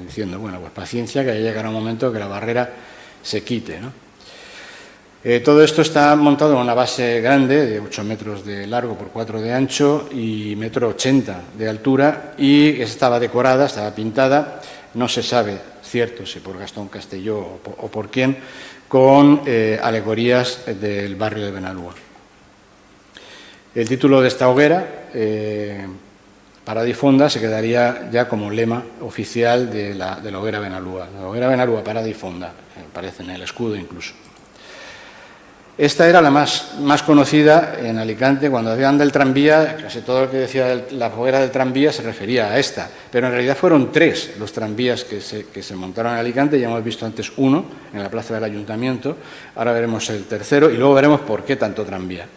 diciendo, bueno, pues paciencia, que ya llegará un momento que la barrera se quite, ¿no? Todo esto está montado en una base grande, de 8 metros de largo por 4 de ancho y 1,80 m de altura, y estaba decorada, estaba pintada, no se sabe, cierto, si por Gastón Castelló o por quién, con alegorías del barrio de Benalúa. El título de esta hoguera, Paradifonda, se quedaría ya como lema oficial de la hoguera Benalúa. La hoguera Benalúa, Paradifonda, aparece en el escudo incluso. Esta era la más conocida en Alicante. Cuando habían del tranvía, casi todo lo que decía la hoguera del tranvía se refería a esta, pero en realidad fueron 3 los tranvías que se montaron en Alicante. Ya hemos visto antes uno en la plaza del Ayuntamiento, ahora veremos el tercero y luego veremos por qué tanto tranvía.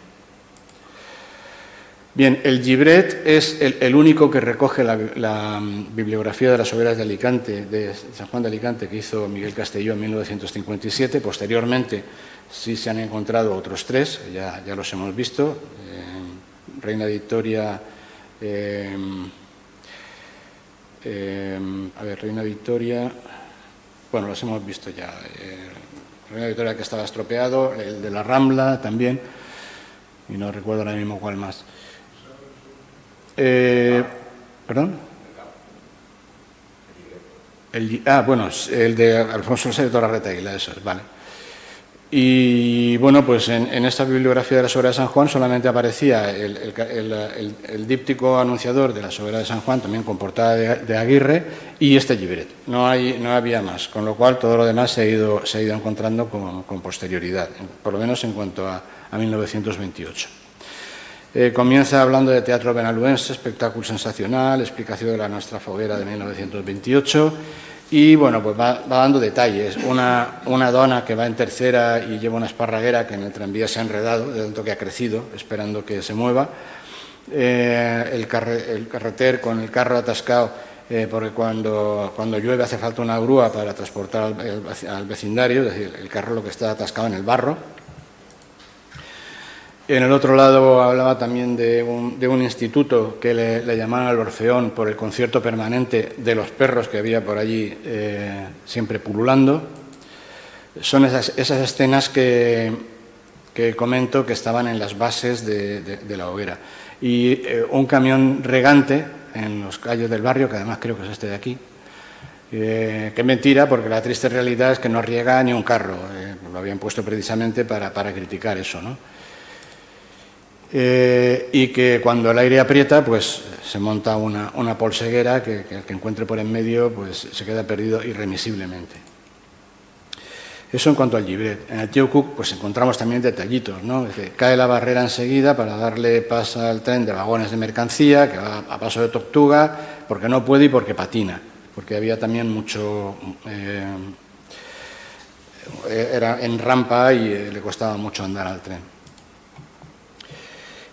Bien, el Llibret es el único que recoge la bibliografía de las hogueras de Alicante, de San Juan de Alicante, que hizo Miguel Castelló en 1957. Posteriormente sí se han encontrado otros 3, ya los hemos visto. Reina Victoria, Reina Victoria, bueno, los hemos visto ya. Reina Victoria, que estaba estropeado, el de la Rambla también, y no recuerdo ahora mismo cuál más. ¿Perdón? Bueno, el de Alfonso VI de Torarreta Aguila, eso es, vale. Y bueno, pues en esta bibliografía de las hogueras de San Juan solamente aparecía el díptico anunciador de las hogueras de San Juan, también con portada de Aguirre, y este Llibret. No había más, con lo cual todo lo demás se ha ido encontrando con posterioridad, por lo menos en cuanto a 1928. Comienza hablando de teatro benaluense, espectáculo sensacional, explicación de la nuestra foguera de 1928 y, bueno, pues va dando detalles. Una dona que va en tercera y lleva una esparraguera que en el tranvía se ha enredado, de tanto que ha crecido, esperando que se mueva. El carreter con el carro atascado, porque cuando llueve hace falta una grúa para transportar al vecindario, es decir, el carro lo que está atascado en el barro. En el otro lado hablaba también de un instituto que le llamaban el Orfeón por el concierto permanente de los perros que había por allí siempre pululando. Son esas escenas que comento que estaban en las bases de la hoguera. Y un camión regante en los calles del barrio, que además creo que es este de aquí, que es mentira, porque la triste realidad es que no riega ni un carro. Lo habían puesto precisamente para criticar eso, ¿no? Y que cuando el aire aprieta, pues se monta una polseguera que el que encuentre por en medio pues se queda perdido irremisiblemente. Eso en cuanto al llibret. En el Tío Cook pues encontramos también detallitos, ¿no? Es decir, cae la barrera enseguida para darle paso al tren de vagones de mercancía que va a paso de tortuga porque no puede y porque patina, porque había también mucho... era en rampa y le costaba mucho andar al tren.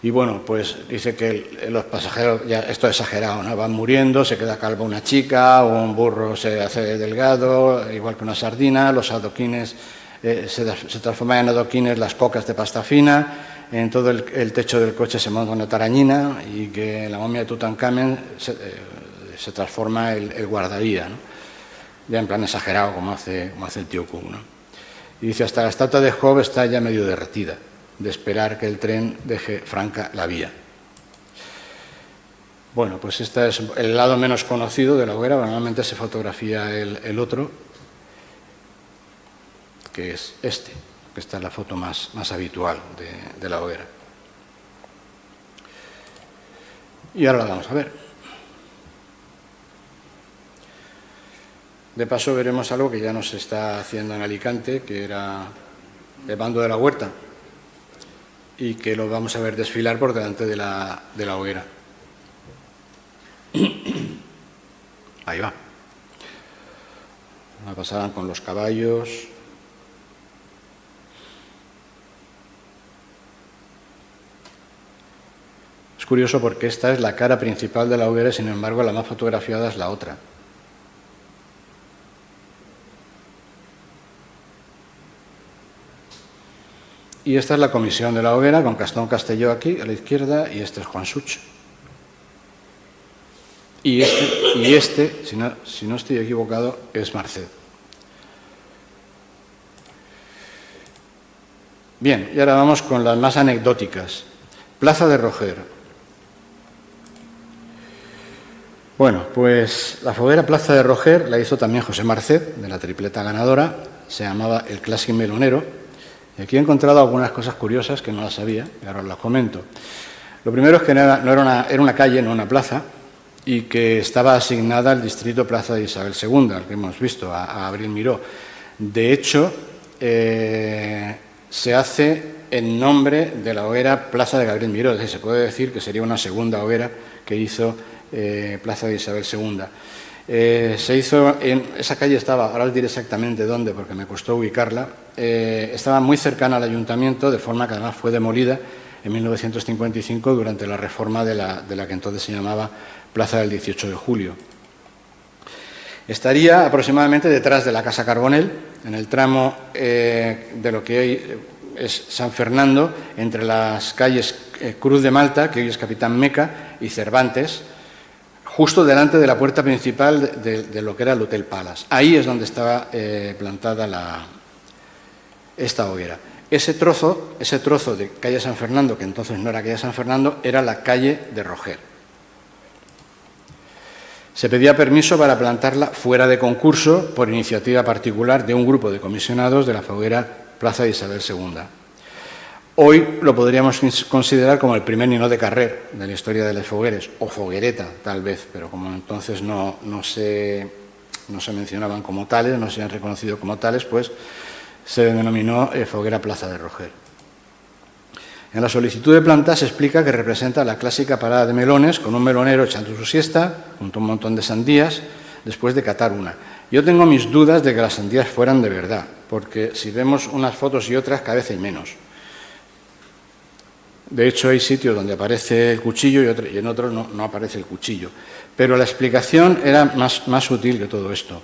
Y bueno, pues dice que los pasajeros, ya esto es exagerado, ¿no? Van muriendo, se queda calva una chica, o un burro se hace delgado, igual que una sardina, los adoquines se transforman en adoquines las cocas de pasta fina, en todo el techo del coche se monta una tarañina y que en la momia de Tutankamen se transforma el guardaría, ¿no? Ya en plan exagerado, como hace el Tío Cook, ¿no? Y dice, hasta la estatua de Job está ya medio derretida, de esperar que el tren deje franca la vía. Bueno, pues este es el lado menos conocido de la hoguera. Normalmente se fotografía el otro, que es este, que esta es la foto más habitual de la hoguera. Y ahora la vamos a ver. De paso veremos algo que ya no se está haciendo en Alicante, que era el bando de la Huerta, y que lo vamos a ver desfilar por delante de la hoguera. Ahí va. La pasaban con los caballos. Es curioso porque esta es la cara principal de la hoguera y sin embargo la más fotografiada es la otra. Y esta es la comisión de la hoguera, con Gastón Castelló aquí, a la izquierda, y este es Juan Such. Y este si no estoy equivocado, es Marcet. Bien, y ahora vamos con las más anecdóticas. Plaza de Roger. Bueno, pues la foguera Plaza de Roger la hizo también José Marcet, de la tripleta ganadora, se llamaba el Clásico Melonero. Y aquí he encontrado algunas cosas curiosas que no las sabía, y ahora os las comento. Lo primero es que era una calle, no una plaza, y que estaba asignada al distrito Plaza de Isabel II, al que hemos visto, a Abril Miró. De hecho, se hace en nombre de la hoguera Plaza de Gabriel Miró, es decir, se puede decir que sería una segunda hoguera que hizo Plaza de Isabel II. Se hizo en esa calle, estaba, ahora os diré exactamente dónde porque me costó ubicarla, estaba muy cercana al ayuntamiento, de forma que además fue demolida en 1955 durante la reforma de la que entonces se llamaba Plaza del 18 de Julio. Estaría aproximadamente detrás de la Casa Carbonell, en el tramo de lo que hoy es San Fernando, entre las calles Cruz de Malta, que hoy es Capitán Meca, y Cervantes, justo delante de la puerta principal de lo que era el Hotel Palace. Ahí es donde estaba plantada esta hoguera. Ese trozo de calle San Fernando, que entonces no era calle San Fernando, era la calle de Roger. Se pedía permiso para plantarla fuera de concurso por iniciativa particular de un grupo de comisionados de la foguera Plaza de Isabel II. Hoy lo podríamos considerar como el primer ninot de carrer de la historia de las fogueres, o foguereta tal vez, pero como entonces no se mencionaban como tales, no se han reconocido como tales, pues se denominó foguera Plaza de Roger. En la solicitud de planta se explica que representa la clásica parada de melones con un melonero echando su siesta junto a un montón de sandías después de catar una. Yo tengo mis dudas de que las sandías fueran de verdad, porque si vemos unas fotos y otras cada vez hay menos. De hecho, hay sitios donde aparece el cuchillo y en otros no aparece el cuchillo. Pero la explicación era más sutil que todo esto.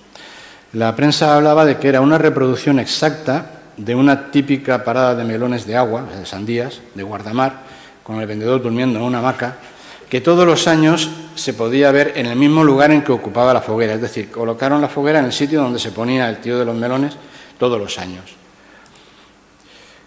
La prensa hablaba de que era una reproducción exacta de una típica parada de melones de agua, de sandías, de guardamar, con el vendedor durmiendo en una hamaca, que todos los años se podía ver en el mismo lugar en que ocupaba la foguera. Es decir, colocaron la foguera en el sitio donde se ponía el tío de los melones todos los años.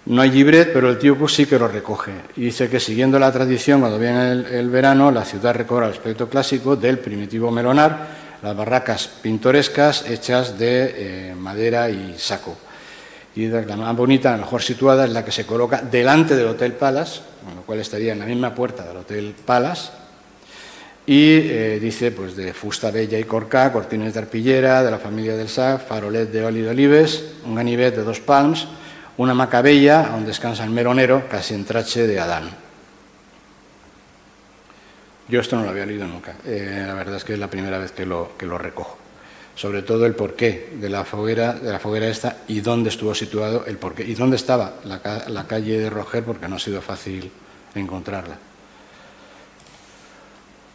No hay llibret, pero el tío Cook sí que lo recoge. Y dice que siguiendo la tradición, cuando viene el verano, la ciudad recobra el aspecto clásico del primitivo melonar, las barracas pintorescas hechas de madera y saco. Y la más bonita, la mejor situada, es la que se coloca delante del Hotel Palace, con lo cual estaría en la misma puerta del Hotel Palace. Y dice pues de fusta bella y corcà, cortines d'arpillera, de la familia del Sac, farolet de oli d'olives, un ganivet de 2 palms, una hamaca bella on descansa el meronero, casi en trache de Adán. Yo esto no lo había leído nunca. La verdad es que es la primera vez que lo recojo. Sobre todo el porqué de la foguera esta y dónde estuvo situado el porqué. Y dónde estaba la calle de Roger, porque no ha sido fácil encontrarla.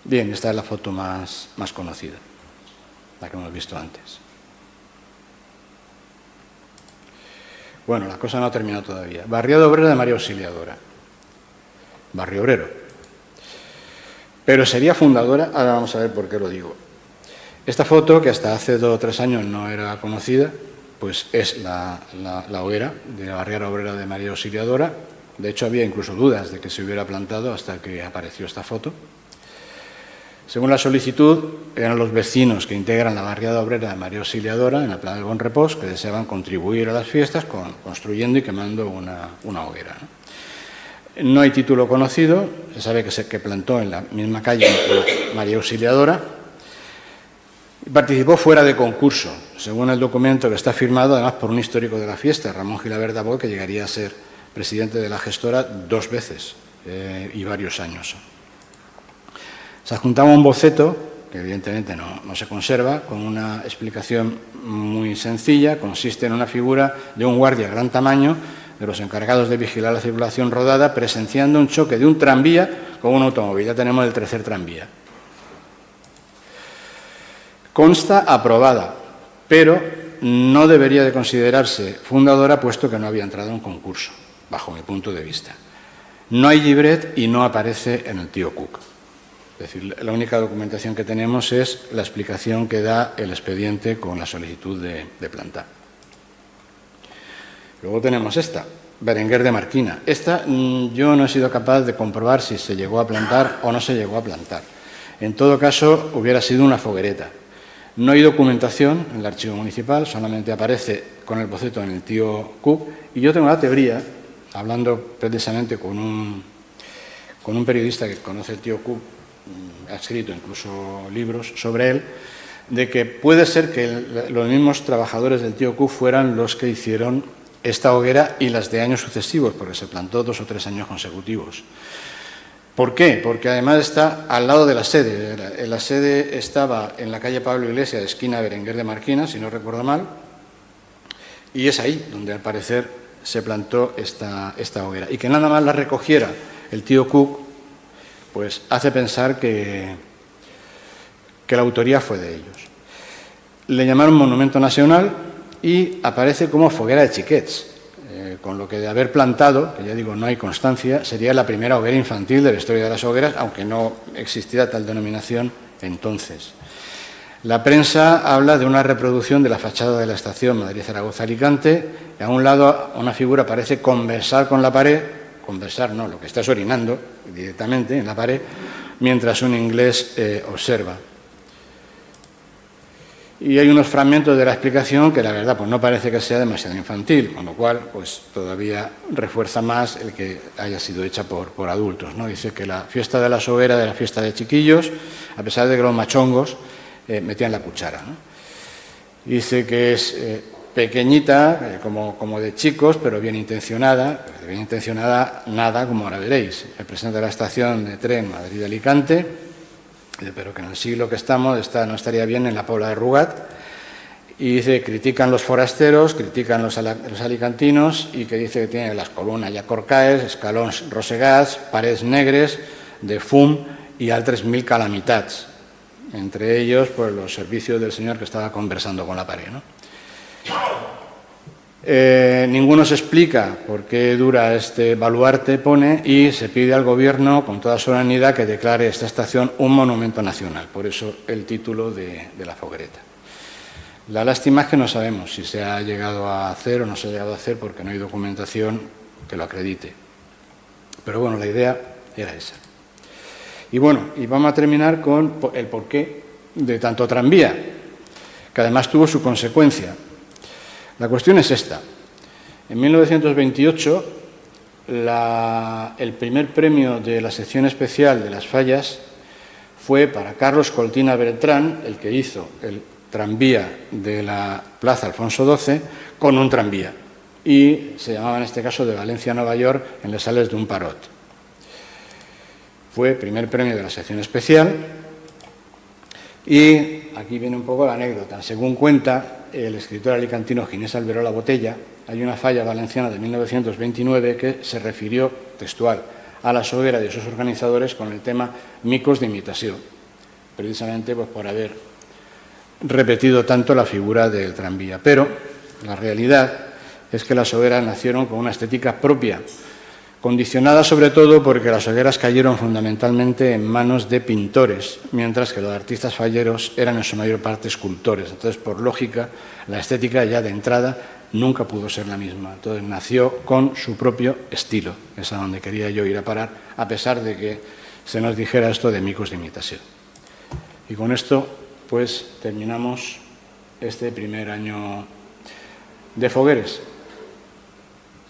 Bien, esta es la foto más conocida, la que hemos visto antes. Bueno, la cosa no ha terminado todavía. Barriada obrera de María Auxiliadora. Barrio obrero. Pero sería fundadora, ahora vamos a ver por qué lo digo. Esta foto, que hasta hace 2 o 3 años no era conocida, pues es la hoguera de la barriada obrera de María Auxiliadora. De hecho, había incluso dudas de que se hubiera plantado hasta que apareció esta foto. Según la solicitud, eran los vecinos que integran la barriada obrera de María Auxiliadora en la Plana del Bon Repòs que deseaban contribuir a las fiestas construyendo y quemando una hoguera. No hay título conocido, se sabe que plantó en la misma calle María Auxiliadora y participó fuera de concurso, según el documento que está firmado además por un histórico de la fiesta, Ramón Gilabert d'Abot, que llegaría a ser presidente de la gestora 2 veces y varios años. Se adjuntaba un boceto, que evidentemente no se conserva, con una explicación muy sencilla. Consiste en una figura de un guardia de gran tamaño, de los encargados de vigilar la circulación rodada, presenciando un choque de un tranvía con un automóvil. Ya tenemos el tercer tranvía. Consta aprobada, pero no debería de considerarse fundadora, puesto que no había entrado en concurso, bajo mi punto de vista. No hay llibret y no aparece en el tío Cook. Es decir, la única documentación que tenemos es la explicación que da el expediente con la solicitud de plantar. Luego tenemos esta, Berenguer de Marquina. Esta yo no he sido capaz de comprobar si se llegó a plantar o no se llegó a plantar. En todo caso, hubiera sido una foguereta. No hay documentación en el archivo municipal, solamente aparece con el boceto en el tío Cook. Y yo tengo la teoría, hablando precisamente con un periodista que conoce el tío Cook, ha escrito incluso libros sobre él, de que puede ser que los mismos trabajadores del tío Cook fueran los que hicieron esta hoguera y las de años sucesivos, porque se plantó 2 o 3 años consecutivos. ¿Por qué? Porque además está al lado de la sede. La sede estaba en la calle Pablo Iglesias, esquina Berenguer de Marquina, si no recuerdo mal, y es ahí donde al parecer se plantó esta hoguera. Y que nada más la recogiera el tío Cook, pues hace pensar que la autoría fue de ellos. Le llamaron Monumento Nacional y aparece como foguera de xiquets, con lo que de haber plantado, que ya digo no hay constancia, sería la primera hoguera infantil de la historia de las hogueras, aunque no existiera tal denominación entonces. La prensa habla de una reproducción de la fachada de la estación Madrid-Zaragoza-Alicante, y a un lado una figura parece conversar con la pared, conversar no, lo que está es orinando directamente en la pared, mientras un inglés observa. Y hay unos fragmentos de la explicación que la verdad pues no parece que sea demasiado infantil, con lo cual pues todavía refuerza más el que haya sido hecha por adultos, ¿no? Dice que la fiesta de las hogueras era la fiesta de chiquillos, a pesar de que los machongos metían la cuchara, ¿no? Dice que es pequeñita, como de chicos, pero bien intencionada nada, como ahora veréis. Representa la estación de tren Madrid-Alicante, pero que en el siglo que estamos no estaría bien en la Pobla de Rugat. Y dice, critican los forasteros, critican los alicantinos, y que dice que tiene las columnas ya corcaes, escalons rosegats, paredes negres, de fum y altres 1000 calamitats. Entre ellos, pues los servicios del señor que estaba conversando con la pared, ¿no? Ninguno se explica por qué dura este baluarte, pone, y se pide al Gobierno con toda solemnidad que declare esta estación un monumento nacional. Por eso el título de la foguereta. La lástima es que no sabemos si se ha llegado a hacer o no se ha llegado a hacer porque no hay documentación que lo acredite. Pero bueno, la idea era esa. Y bueno, y vamos a terminar con el porqué de tanto tranvía, que además tuvo su consecuencia. La cuestión es esta. En 1928, el primer premio de la sección especial de Las Fallas fue para Carlos Coltina Bertrán, el que hizo el tranvía de la Plaza Alfonso XII con un tranvía. Y se llamaba en este caso de Valencia a Nueva York en Les Sales d'un Parot. Fue primer premio de la sección especial. Y aquí viene un poco la anécdota. Según cuenta el escritor alicantino Ginés Alberola Botella, hay una falla valenciana de 1929 que se refirió textual a la hoguera de sus organizadores con el tema micos de imitación, precisamente pues, por haber repetido tanto la figura del tranvía. Pero la realidad es que las hogueras nacieron con una estética propia, condicionada sobre todo porque las hogueras cayeron fundamentalmente en manos de pintores, mientras que los artistas falleros eran en su mayor parte escultores. Entonces, por lógica, la estética ya de entrada nunca pudo ser la misma. Entonces, nació con su propio estilo. Es a donde quería yo ir a parar, a pesar de que se nos dijera esto de micos de imitación. Y con esto, pues, terminamos este primer año de Fogueres.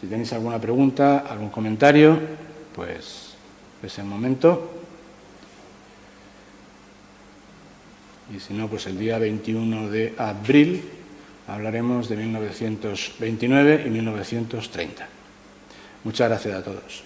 Si tenéis alguna pregunta, algún comentario, pues es el momento. Y si no, pues el día 21 de abril hablaremos de 1929 y 1930. Muchas gracias a todos.